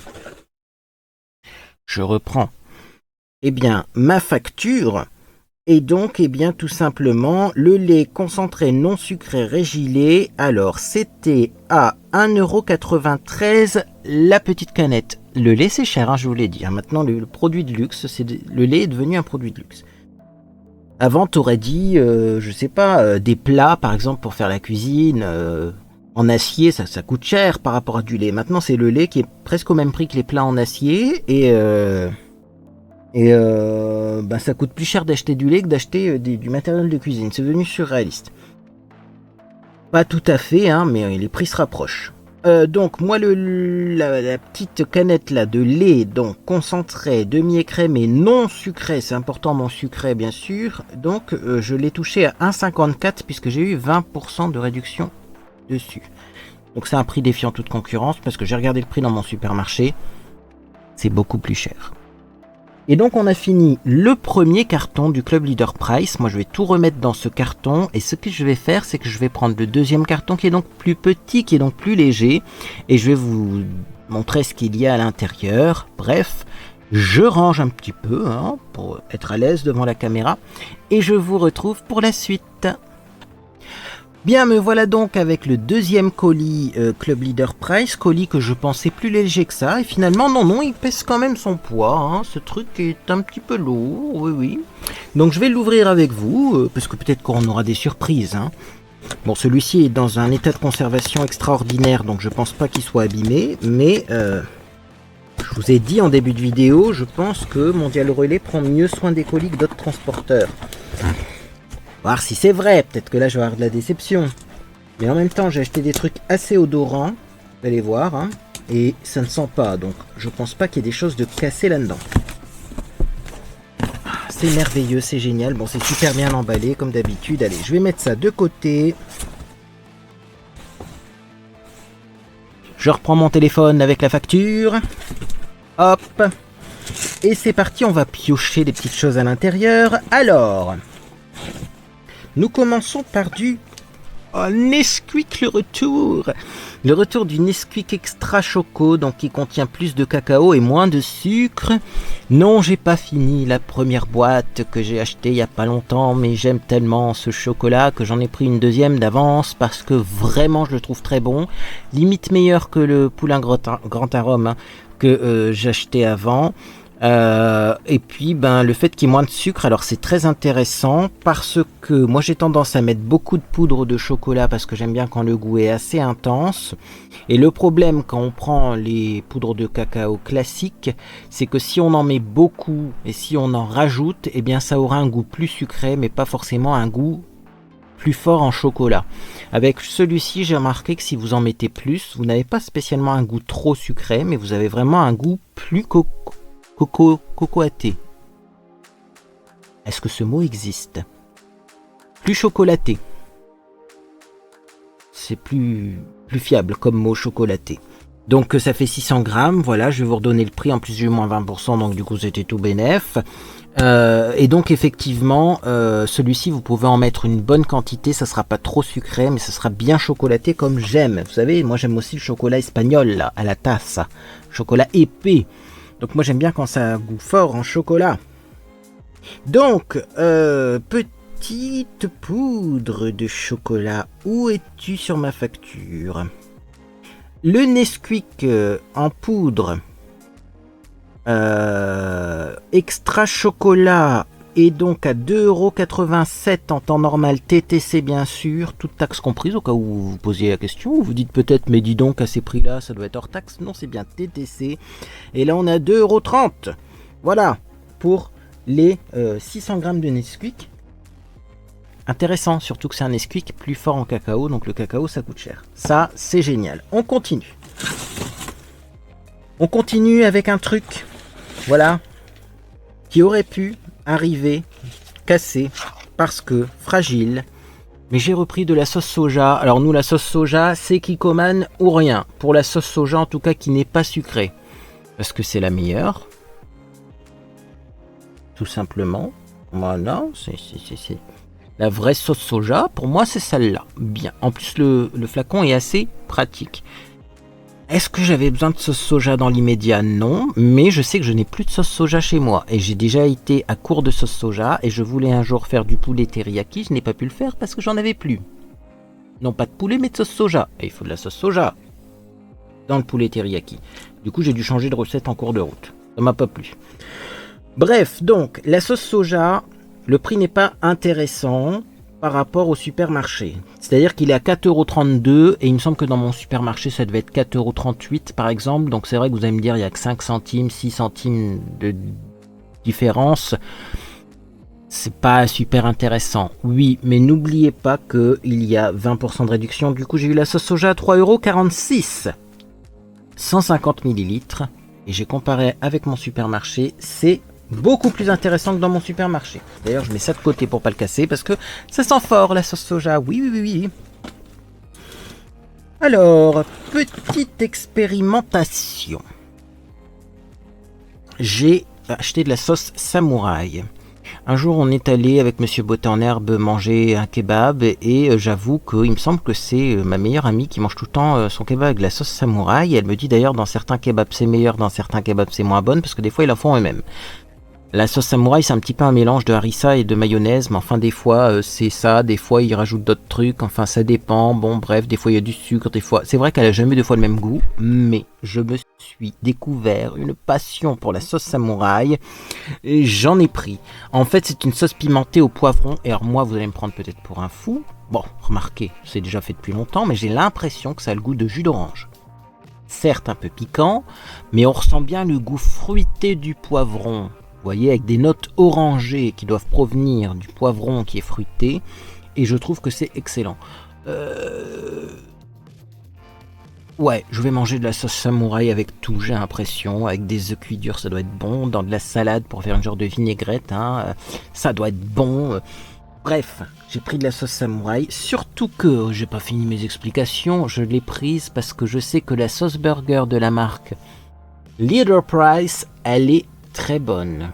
eh bien, ma facture, et donc, eh bien, tout simplement, le lait concentré non sucré Régilait, alors, c'était à 1,93€ la petite canette. Le lait, c'est cher, hein, je vous l'ai dit. Hein. Maintenant, le produit de luxe, le lait est devenu un produit de luxe. Avant, t'aurais dit, je sais pas, des plats, par exemple, pour faire la cuisine, en acier, ça coûte cher par rapport à du lait. Maintenant, c'est le lait qui est presque au même prix que les plats en acier, bah, ça coûte plus cher d'acheter du lait que d'acheter du matériel de cuisine. C'est devenu surréaliste. Pas tout à fait, hein, mais les prix se rapprochent. Donc moi la petite canette là de lait donc concentré, demi-écrémé, non sucré, c'est important non sucré bien sûr, donc je l'ai touché à 1,54 puisque j'ai eu 20% de réduction dessus. Donc c'est un prix défiant toute concurrence parce que j'ai regardé le prix dans mon supermarché, c'est beaucoup plus cher. Et donc on a fini le premier carton du Club Leader Price. Moi je vais tout remettre dans ce carton et ce que je vais faire c'est que je vais prendre le deuxième carton qui est donc plus petit, qui est donc plus léger et je vais vous montrer ce qu'il y a à l'intérieur. Bref, je range un petit peu hein, pour être à l'aise devant la caméra et je vous retrouve pour la suite. Bien, me voilà donc avec le deuxième colis Club Leader Price, colis que je pensais plus léger que ça, et finalement non, il pèse quand même son poids, hein. Ce truc est un petit peu lourd, oui. Donc je vais l'ouvrir avec vous, parce que peut-être qu'on aura des surprises, hein. Bon, celui-ci est dans un état de conservation extraordinaire, donc je pense pas qu'il soit abîmé, mais je vous ai dit en début de vidéo, je pense que Mondial Relais prend mieux soin des colis que d'autres transporteurs. Voir si c'est vrai, peut-être que là je vais avoir de la déception. Mais en même temps j'ai acheté des trucs assez odorants, vous allez voir, hein, et ça ne sent pas, donc je pense pas qu'il y ait des choses de cassées là-dedans. C'est merveilleux, c'est génial, bon c'est super bien emballé comme d'habitude, allez je vais mettre ça de côté. Je reprends mon téléphone avec la facture, hop, et c'est parti, on va piocher des petites choses à l'intérieur. Alors... nous commençons par du Nesquik le retour. Le retour du Nesquik Extra Choco, donc qui contient plus de cacao et moins de sucre. Non, j'ai pas fini la première boîte que j'ai achetée il y a pas longtemps, mais j'aime tellement ce chocolat que j'en ai pris une deuxième d'avance parce que vraiment je le trouve très bon. Limite meilleur que le Poulain Grand Arôme hein, que j'achetais avant. Et puis le fait qu'il y ait moins de sucre, alors c'est très intéressant parce que moi j'ai tendance à mettre beaucoup de poudre de chocolat parce que j'aime bien quand le goût est assez intense, et le problème quand on prend les poudres de cacao classiques c'est que si on en met beaucoup et si on en rajoute, eh bien ça aura un goût plus sucré mais pas forcément un goût plus fort en chocolat. Avec celui-ci, j'ai remarqué que si vous en mettez plus, vous n'avez pas spécialement un goût trop sucré, mais vous avez vraiment un goût plus cocoaté. Est-ce que ce mot existe? Plus chocolaté. C'est plus fiable comme mot chocolaté. Donc ça fait 600 grammes, voilà, je vais vous redonner le prix, en plus j'ai eu moins 20%, donc du coup c'était tout bénef. Et donc effectivement, celui-ci vous pouvez en mettre une bonne quantité, ça sera pas trop sucré, mais ça sera bien chocolaté comme j'aime. Vous savez, moi j'aime aussi le chocolat espagnol, là, à la tasse, chocolat épais. Donc moi j'aime bien quand ça a un goût fort en chocolat. Donc, petite poudre de chocolat, où es-tu sur ma facture? Le Nesquik en poudre extra chocolat est donc à 2,87 € en temps normal, TTC bien sûr, toute taxe comprise, au cas où vous vous posiez la question. Vous dites peut-être, mais dis donc, à ces prix-là, ça doit être hors taxe. Non, c'est bien TTC. Et là, on a 2,30 €. Voilà, pour les 600 grammes de Nesquik. Intéressant, surtout que c'est un Nesquik plus fort en cacao, donc le cacao ça coûte cher. Ça, c'est génial. On continue. On continue avec un truc, voilà, qui aurait pu arriver cassé parce que fragile. Mais j'ai repris de la sauce soja. Alors nous, la sauce soja, c'est Kikkoman ou rien. Pour la sauce soja, en tout cas, qui n'est pas sucrée. Parce que c'est la meilleure. Tout simplement. Voilà, c'est... La vraie sauce soja, pour moi, c'est celle-là. Bien. En plus, le flacon est assez pratique. Est-ce que j'avais besoin de sauce soja dans l'immédiat? Non. Mais je sais que je n'ai plus de sauce soja chez moi. Et j'ai déjà été à court de sauce soja. Et je voulais un jour faire du poulet teriyaki. Je n'ai pas pu le faire parce que j'en avais plus. Non, pas de poulet, mais de sauce soja. Et il faut de la sauce soja dans le poulet teriyaki. Du coup, j'ai dû changer de recette en cours de route. Ça m'a pas plu. Bref, donc, la sauce soja... Le prix n'est pas intéressant par rapport au supermarché. C'est-à-dire qu'il est à 4,32 € et il me semble que dans mon supermarché, ça devait être 4,38 € par exemple. Donc c'est vrai que vous allez me dire, il n'y a que 5 centimes, 6 centimes de différence. C'est pas super intéressant. Oui, mais n'oubliez pas qu'il y a 20% de réduction. Du coup, j'ai eu la sauce soja à 3,46 €. 150 ml. Et j'ai comparé avec mon supermarché, c'est... beaucoup plus intéressant que dans mon supermarché. D'ailleurs, je mets ça de côté pour pas le casser parce que ça sent fort la sauce soja. Oui, oui, oui, oui. Alors, petite expérimentation. J'ai acheté de la sauce samouraï. Un jour, on est allé avec Monsieur Beauté en Herbe manger un kebab et j'avoue qu'il me semble que c'est ma meilleure amie qui mange tout le temps son kebab avec de la sauce samouraï. Elle me dit d'ailleurs dans certains kebabs c'est meilleur, dans certains kebabs c'est moins bonne parce que des fois ils la font eux-mêmes. La sauce samouraï, c'est un petit peu un mélange de harissa et de mayonnaise, mais enfin des fois c'est ça, des fois ils rajoutent d'autres trucs, enfin ça dépend, bon bref, des fois il y a du sucre, des fois... C'est vrai qu'elle a jamais deux fois le même goût, mais je me suis découvert une passion pour la sauce samouraï, et j'en ai pris. En fait c'est une sauce pimentée au poivron, et alors moi vous allez me prendre peut-être pour un fou, bon remarquez, c'est déjà fait depuis longtemps, mais j'ai l'impression que ça a le goût de jus d'orange. Certes un peu piquant, mais on ressent bien le goût fruité du poivron. Vous voyez, avec des notes orangées qui doivent provenir du poivron qui est fruité. Et je trouve que c'est excellent. Ouais, je vais manger de la sauce samouraï avec tout, j'ai l'impression. Avec des œufs cuits durs, ça doit être bon. Dans de la salade pour faire une genre de vinaigrette, hein, ça doit être bon. Bref, j'ai pris de la sauce samouraï. Surtout que, j'ai pas fini mes explications, je l'ai prise parce que je sais que la sauce burger de la marque Leader Price, elle est très bonne.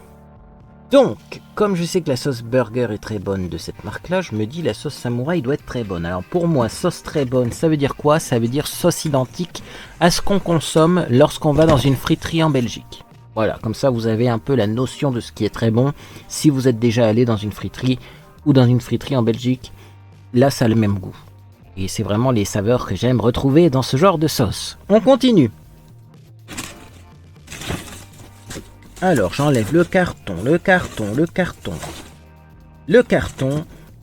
Donc, comme je sais que la sauce burger est très bonne de cette marque-là, je me dis la sauce samouraï doit être très bonne. Alors pour moi, sauce très bonne, ça veut dire quoi? Ça veut dire sauce identique à ce qu'on consomme lorsqu'on va dans une friterie en Belgique. Voilà, comme ça vous avez un peu la notion de ce qui est très bon. Si vous êtes déjà allé dans une friterie ou dans une friterie en Belgique, là ça a le même goût. Et c'est vraiment les saveurs que j'aime retrouver dans ce genre de sauce. On continue. Alors j'enlève le carton,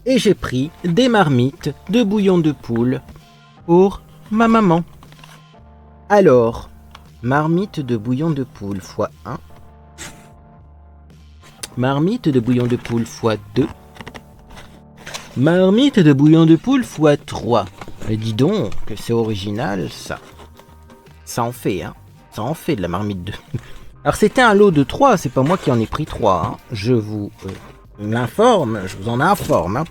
et j'ai pris des marmites de bouillon de poule pour ma maman. Alors, marmite de bouillon de poule x 1, marmite de bouillon de poule x 2, Marmite de bouillon de poule x3. Et dis donc que c'est original, ça. Ça en fait, hein. Ça en fait de la marmite de... Alors c'était un lot de 3, c'est pas moi qui en ai pris 3. Hein. Je vous l'informe, je vous en informe. Hein.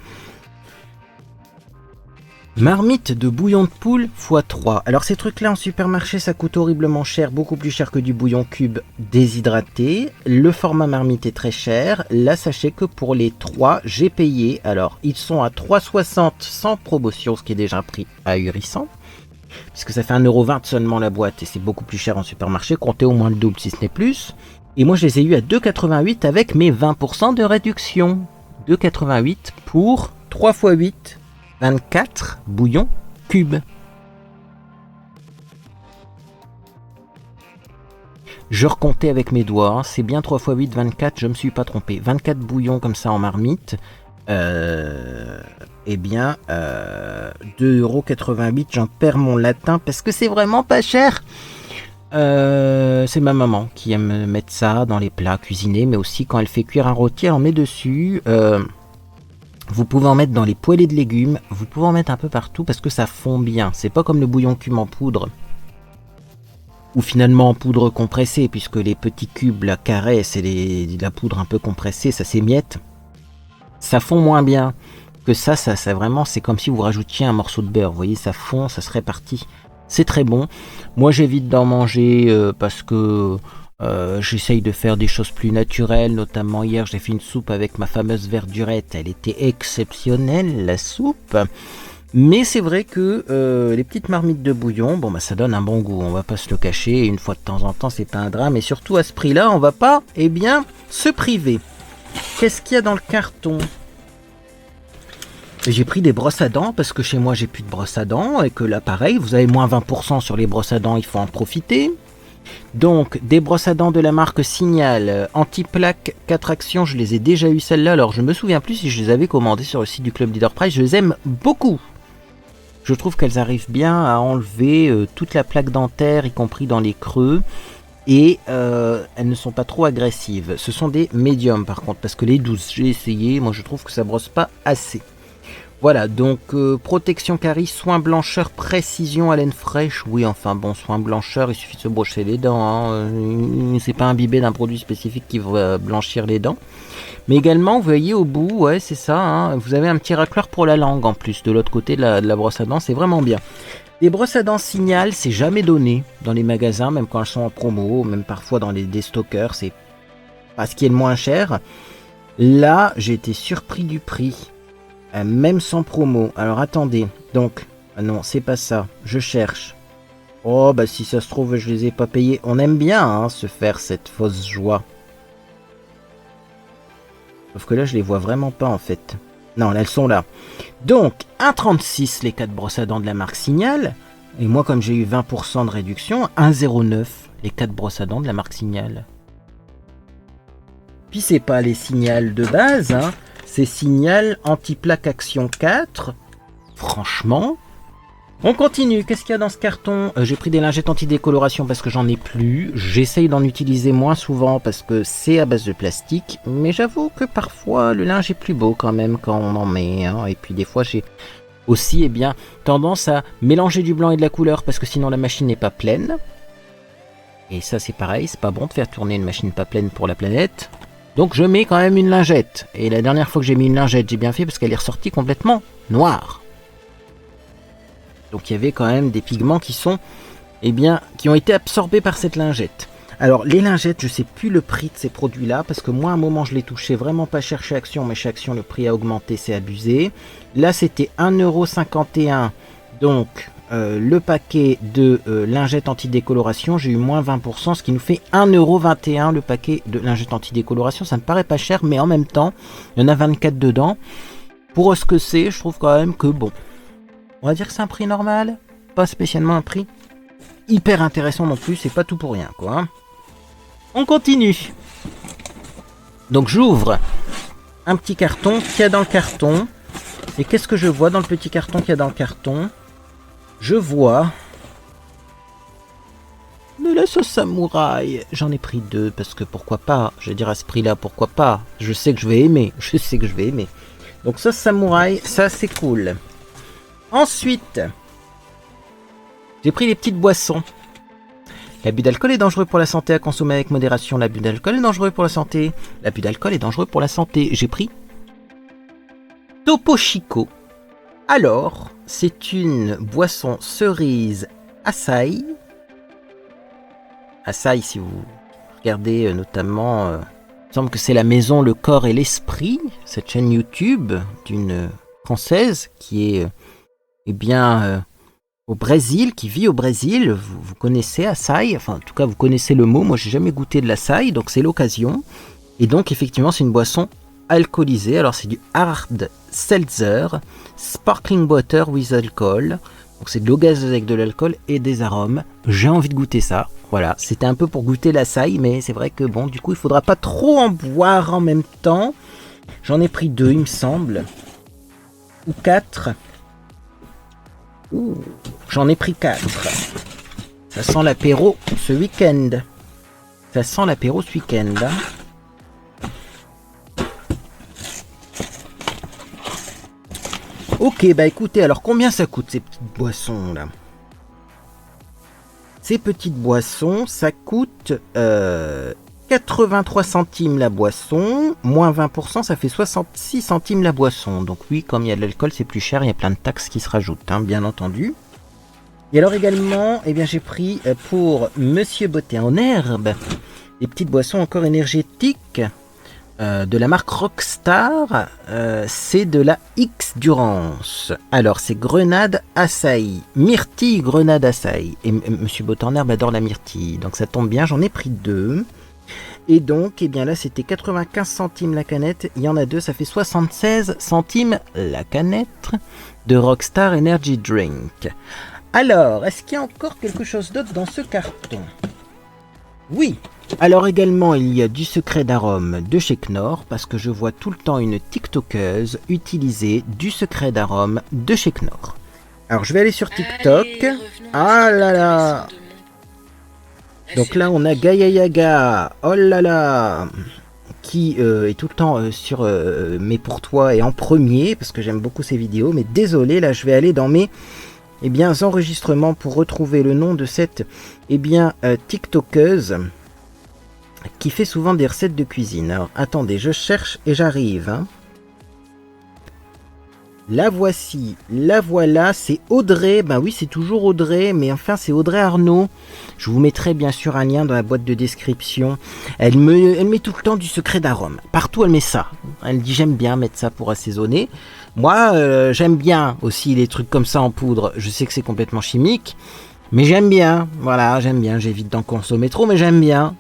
Marmite de bouillon de poule x3. Alors ces trucs-là en supermarché, ça coûte horriblement cher, beaucoup plus cher que du bouillon cube déshydraté. Le format marmite est très cher. Là, sachez que pour les 3, j'ai payé. Alors, ils sont à 3,60 sans promotion, ce qui est déjà un prix ahurissant. Puisque ça fait 1,20€ seulement la boîte et c'est beaucoup plus cher en supermarché. Comptez au moins le double si ce n'est plus. Et moi, je les ai eu à 2,88 avec mes 20% de réduction. 2,88 pour 3 x 8. 24 bouillons cubes. Je recomptais avec mes doigts, c'est bien 3 x 8, 24, je me suis pas trompé. 24 bouillons comme ça en marmite, eh bien, 2,88€, j'en perds mon latin parce que c'est vraiment pas cher. C'est ma maman qui aime mettre ça dans les plats cuisinés, mais aussi quand elle fait cuire un rôti, elle en met dessus. Vous pouvez en mettre dans les poêlés de légumes, vous pouvez en mettre un peu partout parce que ça fond bien. C'est pas comme le bouillon cube en poudre, ou finalement en poudre compressée, puisque les petits cubes, la carrée, c'est la poudre un peu compressée, ça s'émiette. Ça fond moins bien que ça vraiment, c'est comme si vous rajoutiez un morceau de beurre. Vous voyez, ça fond, ça se répartit. C'est très bon. Moi, j'évite d'en manger parce que... j'essaye de faire des choses plus naturelles, notamment hier j'ai fait une soupe avec ma fameuse verdurette, elle était exceptionnelle la soupe, mais c'est vrai que les petites marmites de bouillon, bon bah ça donne un bon goût, on va pas se le cacher, une fois de temps en temps c'est pas un drame, et surtout à ce prix là on va pas se priver. Qu'est-ce qu'il y a dans le carton? J'ai pris des brosses à dents parce que chez moi j'ai plus de brosses à dents et que là pareil, vous avez moins 20% sur les brosses à dents, il faut en profiter. Donc des brosses à dents de la marque Signal, anti-plaque 4 actions, je les ai déjà eu celles-là, alors je me souviens plus si je les avais commandées sur le site du Club Leader Price, je les aime beaucoup. Je trouve qu'elles arrivent bien à enlever toute la plaque dentaire, y compris dans les creux, et elles ne sont pas trop agressives. Ce sont des médiums par contre, parce que les 12, j'ai essayé, moi je trouve que ça brosse pas assez. Voilà, donc protection carie, soin blancheur, précision, haleine fraîche. Oui, enfin bon, soin blancheur, il suffit de se brosser les dents. Hein. C'est pas imbibé d'un produit spécifique qui va blanchir les dents. Mais également, vous voyez au bout, ouais, c'est ça. Hein, vous avez un petit racleur pour la langue en plus, de l'autre côté de la brosse à dents, c'est vraiment bien. Les brosses à dents Signal, c'est jamais donné dans les magasins, même quand elles sont en promo, même parfois dans des stockers, c'est pas ce qui est le moins cher. Là, j'ai été surpris du prix. Même sans promo. Alors attendez, donc, non, c'est pas ça. Je cherche. Oh, bah si ça se trouve, je les ai pas payés. On aime bien hein, se faire cette fausse joie. Sauf que là, je les vois vraiment pas en fait. Non, là, elles sont là. Donc, 1,36 les 4 brosses à dents de la marque Signal. Et moi, comme j'ai eu 20% de réduction, 1,09 les 4 brosses à dents de la marque Signal. Puis c'est pas les Signal de base, hein. C'est Signal anti-plaque action 4. Franchement. On continue. Qu'est-ce qu'il y a dans ce carton? J'ai pris des lingettes anti-décoloration parce que j'en ai plus. J'essaye d'en utiliser moins souvent parce que c'est à base de plastique. Mais j'avoue que parfois le linge est plus beau quand même quand on en met. Hein. Et puis des fois j'ai aussi tendance à mélanger du blanc et de la couleur parce que sinon la machine n'est pas pleine. Et ça c'est pareil, c'est pas bon de faire tourner une machine pas pleine pour la planète. Donc je mets quand même une lingette. Et la dernière fois que j'ai mis une lingette, j'ai bien fait parce qu'elle est ressortie complètement noire. Donc il y avait quand même des pigments qui sont, qui ont été absorbés par cette lingette. Alors les lingettes, je sais plus le prix de ces produits-là parce que moi à un moment je les touchais vraiment pas cher chez Action, mais chez Action le prix a augmenté, c'est abusé. Là c'était 1,51€. Donc le paquet de lingettes anti-décoloration, j'ai eu moins 20%, ce qui nous fait 1,21€ le paquet de lingettes anti-décoloration. Ça me paraît pas cher, mais en même temps, il y en a 24 dedans. Pour ce que c'est, je trouve quand même que bon, on va dire que c'est un prix normal, pas spécialement un prix hyper intéressant non plus, c'est pas tout pour rien quoi. Hein. On continue. Donc j'ouvre un petit carton qu'il y a dans le carton. Et qu'est-ce que je vois dans le petit carton qu'il y a dans le carton? Je vois de la sauce samouraï. J'en ai pris 2 parce que pourquoi pas. Je veux dire à ce prix-là, pourquoi pas. Je sais que je vais aimer. Donc sauce samouraï, ça c'est cool. Ensuite, j'ai pris les petites boissons. L'abus d'alcool est dangereux pour la santé, à consommer avec modération. L'abus d'alcool est dangereux pour la santé. L'abus d'alcool est dangereux pour la santé. J'ai pris Topo Chico. Alors, c'est une boisson cerise açaï. Açaï, si vous regardez notamment, il me semble que c'est la maison Le Corps et l'Esprit, cette chaîne YouTube d'une Française qui est au Brésil, qui vit au Brésil. Vous connaissez açaï, enfin en tout cas vous connaissez le mot. Moi j'ai jamais goûté de l'açaï, donc c'est l'occasion. Et donc effectivement c'est une boisson alcoolisée. Alors c'est du hard seltzer, sparkling water with alcohol. Donc c'est de l'eau gazeuse avec de l'alcool et des arômes. J'ai envie de goûter ça. Voilà, c'était un peu pour goûter l'açaï, mais c'est vrai que bon, du coup il faudra pas trop en boire en même temps. J'en ai pris 2 il me semble, ou 4. Ouh, j'en ai pris 4. Ça sent l'apéro ce week-end. Ça sent l'apéro ce week-end. Ok, bah écoutez, alors combien ça coûte ces petites boissons là? Ces petites boissons, ça coûte 83 centimes la boisson, moins 20%, ça fait 66 centimes la boisson. Donc oui, comme il y a de l'alcool, c'est plus cher, il y a plein de taxes qui se rajoutent, hein, bien entendu. Et alors également, eh bien, j'ai pris pour Monsieur Beauté en herbe, des petites boissons encore énergétiques de la marque Rockstar. C'est de la X-Durance. Alors c'est grenade açaï, myrtille grenade açaï. Et Monsieur Beauté en herbe adore la myrtille, donc ça tombe bien, j'en ai pris 2. Et donc, eh bien là, c'était 95 centimes la canette. Il y en a 2, ça fait 76 centimes la canette de Rockstar Energy Drink. Alors, est-ce qu'il y a encore quelque chose d'autre dans ce carton? Oui. Alors également, il y a du secret d'arôme de chez Knorr, parce que je vois tout le temps une TikTokeuse utiliser du secret d'arôme de chez Knorr. Alors, je vais aller sur TikTok. Ah là là! Donc là, on a Gaia Yaga, oh là là, qui est tout le temps sur Mais pour toi et en premier, parce que j'aime beaucoup ses vidéos. Mais désolé, là, je vais aller dans mes enregistrements pour retrouver le nom de cette TikTokeuse qui fait souvent des recettes de cuisine. Alors, attendez, je cherche et j'arrive. Hein. La voici, la voilà, c'est Audrey. Ben oui, c'est toujours Audrey, mais enfin c'est Audrey Arnaud. Je vous mettrai bien sûr un lien dans la boîte de description. Elle met tout le temps du secret d'arôme. Partout elle met ça. Elle dit j'aime bien mettre ça pour assaisonner. Moi j'aime bien aussi les trucs comme ça en poudre. Je sais que c'est complètement chimique, mais j'aime bien. Voilà, j'aime bien. J'évite d'en consommer trop, mais j'aime bien.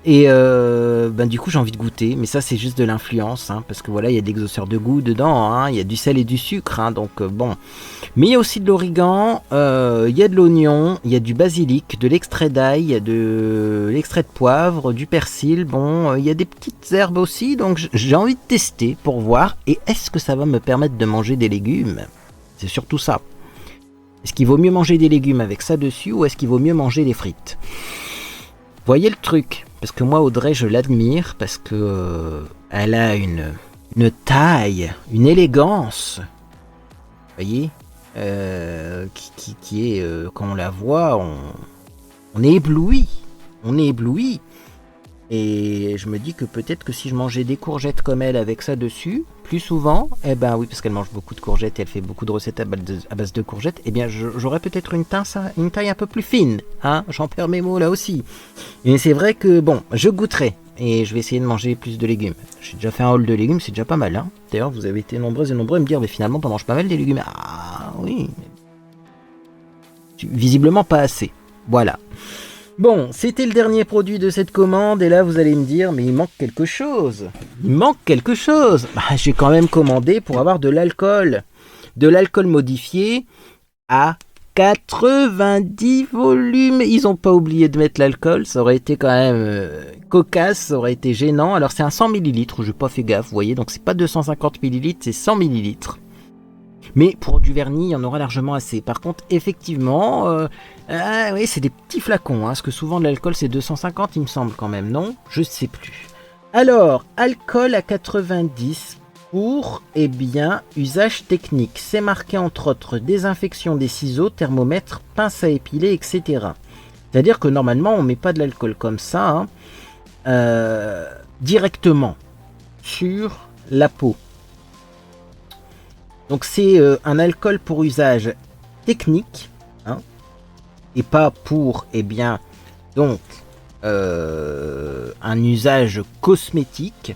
Et du coup j'ai envie de goûter, mais ça c'est juste de l'influence, hein, parce que voilà, il y a des exhausteurs de goût dedans, hein, il y a du sel et du sucre, hein, donc bon. Mais il y a aussi de l'origan, il y a de l'oignon, il y a du basilic, de l'extrait d'ail, de l'extrait de poivre, du persil, bon, il y a des petites herbes aussi, donc j'ai envie de tester pour voir, et est-ce que ça va me permettre de manger des légumes? C'est surtout ça. Est-ce qu'il vaut mieux manger des légumes avec ça dessus, ou est-ce qu'il vaut mieux manger des frites? Voyez le truc, parce que moi Audrey je l'admire parce que elle a une taille, une élégance, voyez, qui est quand on la voit, on est ébloui, et je me dis que peut-être que si je mangeais des courgettes comme elle avec ça dessus, plus souvent, eh ben oui, parce qu'elle mange beaucoup de courgettes et elle fait beaucoup de recettes à base de courgettes, eh bien j'aurais peut-être une taille un peu plus fine, hein, j'en perds mes mots là aussi. Mais c'est vrai que bon, je goûterai et je vais essayer de manger plus de légumes. J'ai déjà fait un haul de légumes, c'est déjà pas mal, hein. D'ailleurs, vous avez été nombreux et nombreux à me dire, mais finalement, t'en manges pas mal des légumes. Ah oui, visiblement pas assez. Voilà. Bon, c'était le dernier produit de cette commande, et là vous allez me dire, mais il manque quelque chose. Bah, j'ai quand même commandé pour avoir de l'alcool modifié à 90 volumes. Ils n'ont pas oublié de mettre l'alcool, ça aurait été quand même cocasse, ça aurait été gênant. Alors c'est un 100 ml, j'ai pas fait gaffe, vous voyez, donc c'est pas 250 ml, c'est 100 ml. Mais pour du vernis, il y en aura largement assez. Par contre, effectivement, oui, c'est des petits flacons, hein, parce que souvent de l'alcool c'est 250, il me semble quand même, non? Je sais plus. Alors, alcool à 90, pour, eh bien, usage technique. C'est marqué entre autres désinfection des ciseaux, thermomètre, pince à épiler, etc. C'est-à-dire que normalement, on met pas de l'alcool comme ça, hein, directement sur la peau. Donc c'est un alcool pour usage technique, hein, et pas pour, eh bien, donc un usage cosmétique.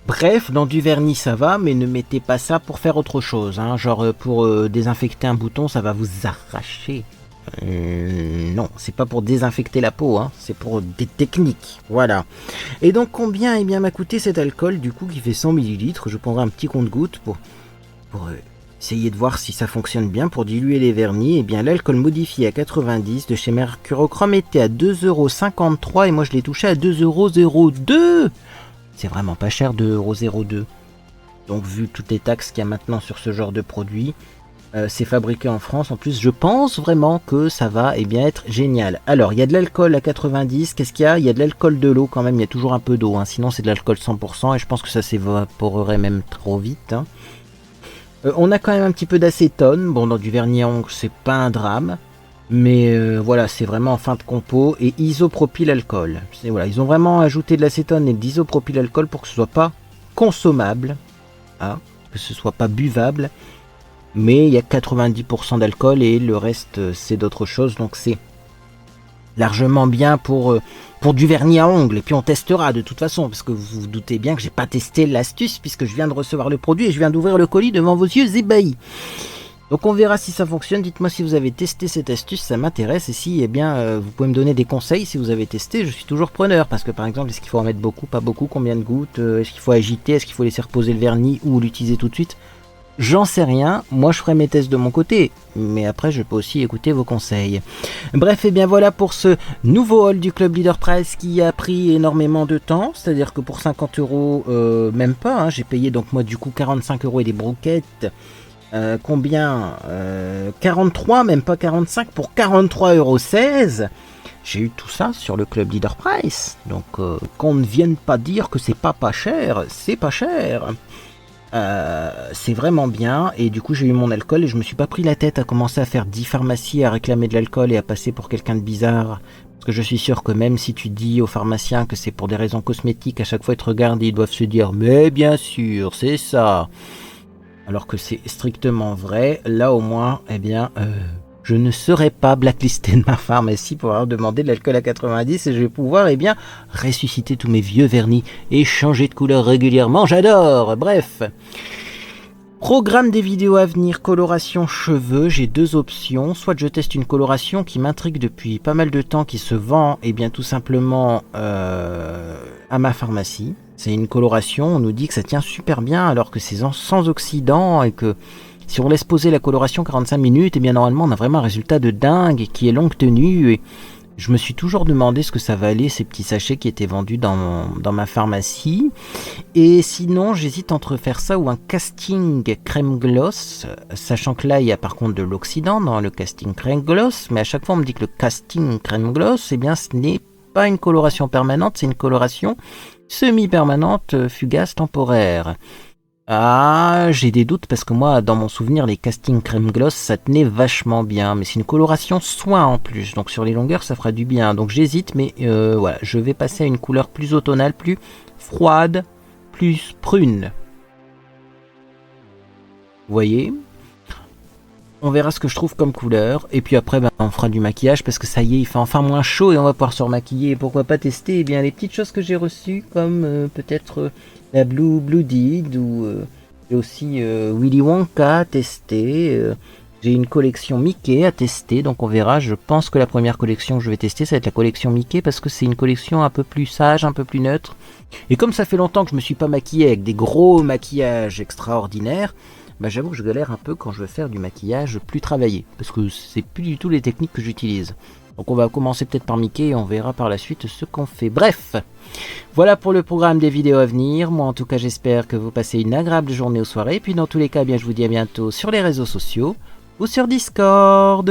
Bref, dans du vernis ça va, mais ne mettez pas ça pour faire autre chose, hein, genre pour désinfecter un bouton, ça va vous arracher. Non, c'est pas pour désinfecter la peau, hein, c'est pour des techniques, voilà. Et donc combien eh bien, m'a coûté cet alcool, du coup, qui fait 100 ml. Je prendrai un petit compte-gouttes pour essayer de voir si ça fonctionne bien pour diluer les vernis. Et bien l'alcool modifié à 90 de chez Mercurochrome était à 2,53 € et moi je l'ai touché à 2,02 €. C'est vraiment pas cher, 2,02 €. Donc vu toutes les taxes qu'il y a maintenant sur ce genre de produit, c'est fabriqué en France. En plus, je pense vraiment que ça va bien être génial. Alors, il y a de l'alcool à 90. Qu'est-ce qu'il y a? Il y a de l'alcool, de l'eau quand même. Il y a toujours un peu d'eau. Hein. Sinon, c'est de l'alcool 100%. Et je pense que ça s'évaporerait même trop vite. Hein. On a quand même un petit peu d'acétone. Bon, dans du vernis à ongles, c'est pas un drame. Mais voilà, c'est vraiment en fin de compo. Et isopropylalcool. Voilà, ils ont vraiment ajouté de l'acétone et de l'isopropylalcool pour que ce soit pas consommable. Hein, que ce soit pas buvable. Mais il y a 90% d'alcool et le reste c'est d'autres choses. Donc c'est largement bien pour du vernis à ongles. Et puis on testera de toute façon. Parce que vous vous doutez bien que j'ai pas testé l'astuce. Puisque je viens de recevoir le produit et je viens d'ouvrir le colis devant vos yeux ébahis. Donc on verra si ça fonctionne. Dites-moi si vous avez testé cette astuce, ça m'intéresse. Et si eh bien, vous pouvez me donner des conseils si vous avez testé. Je suis toujours preneur. Parce que par exemple, est-ce qu'il faut en mettre beaucoup, pas beaucoup, combien de gouttes, est-ce qu'il faut agiter, est-ce qu'il faut laisser reposer le vernis ou l'utiliser tout de suite? J'en sais rien, moi je ferai mes tests de mon côté, mais après je peux aussi écouter vos conseils. Bref, et bien voilà pour ce nouveau haul du Club Leader Price qui a pris énormément de temps, c'est-à-dire que pour 50 €, même pas, hein, j'ai payé donc moi du coup 45 € et des broquettes. Combien 43, même pas 45, pour 43,16 €. J'ai eu tout ça sur le Club Leader Price, donc qu'on ne vienne pas dire que c'est pas cher, c'est pas cher. C'est vraiment bien et du coup j'ai eu mon alcool et je me suis pas pris la tête à commencer à faire 10 pharmacies à réclamer de l'alcool et à passer pour quelqu'un de bizarre, parce que je suis sûr que même si tu dis aux pharmaciens que c'est pour des raisons cosmétiques, à chaque fois ils te regardent et ils doivent se dire mais bien sûr c'est ça, alors que c'est strictement vrai. Là au moins eh bien je ne serai pas blacklisté de ma pharmacie pour avoir demandé de l'alcool à 90 et je vais pouvoir eh bien ressusciter tous mes vieux vernis et changer de couleur régulièrement. J'adore. Bref. Programme des vidéos à venir, coloration cheveux, j'ai deux options. Soit je teste une coloration qui m'intrigue depuis pas mal de temps, qui se vend eh bien tout simplement à ma pharmacie. C'est une coloration, on nous dit que ça tient super bien alors que c'est sans oxydant et que si on laisse poser la coloration 45 minutes, et bien normalement on a vraiment un résultat de dingue qui est longue tenue. Et je me suis toujours demandé ce que ça valait ces petits sachets qui étaient vendus dans ma pharmacie. Et sinon j'hésite entre faire ça ou un casting crème gloss, sachant que là il y a par contre de l'oxydant dans le casting crème gloss, mais à chaque fois on me dit que le casting crème gloss, eh bien ce n'est pas une coloration permanente, c'est une coloration semi-permanente, fugace, temporaire. Ah, j'ai des doutes parce que moi, dans mon souvenir, les castings crème gloss, ça tenait vachement bien. Mais c'est une coloration soin en plus, donc sur les longueurs, ça fera du bien. Donc j'hésite, mais voilà, je vais passer à une couleur plus automnale, plus froide, plus prune. Vous voyez ? On verra ce que je trouve comme couleur. Et puis après, on fera du maquillage parce que ça y est, il fait enfin moins chaud et on va pouvoir se remaquiller. Et pourquoi pas tester bien les petites choses que j'ai reçues, comme peut-être la Blue Deed ou aussi Willy Wonka à tester. J'ai une collection Mickey à tester, donc on verra. Je pense que la première collection que je vais tester, ça va être la collection Mickey parce que c'est une collection un peu plus sage, un peu plus neutre. Et comme ça fait longtemps que je me suis pas maquillé avec des gros maquillages extraordinaires, bah j'avoue que je galère un peu quand je veux faire du maquillage plus travaillé, parce que c'est plus du tout les techniques que j'utilise. Donc on va commencer peut-être par Mickey et on verra par la suite ce qu'on fait. Bref, voilà pour le programme des vidéos à venir. Moi en tout cas j'espère que vous passez une agréable journée ou soirée. Et puis dans tous les cas, bien, je vous dis à bientôt sur les réseaux sociaux ou sur Discord.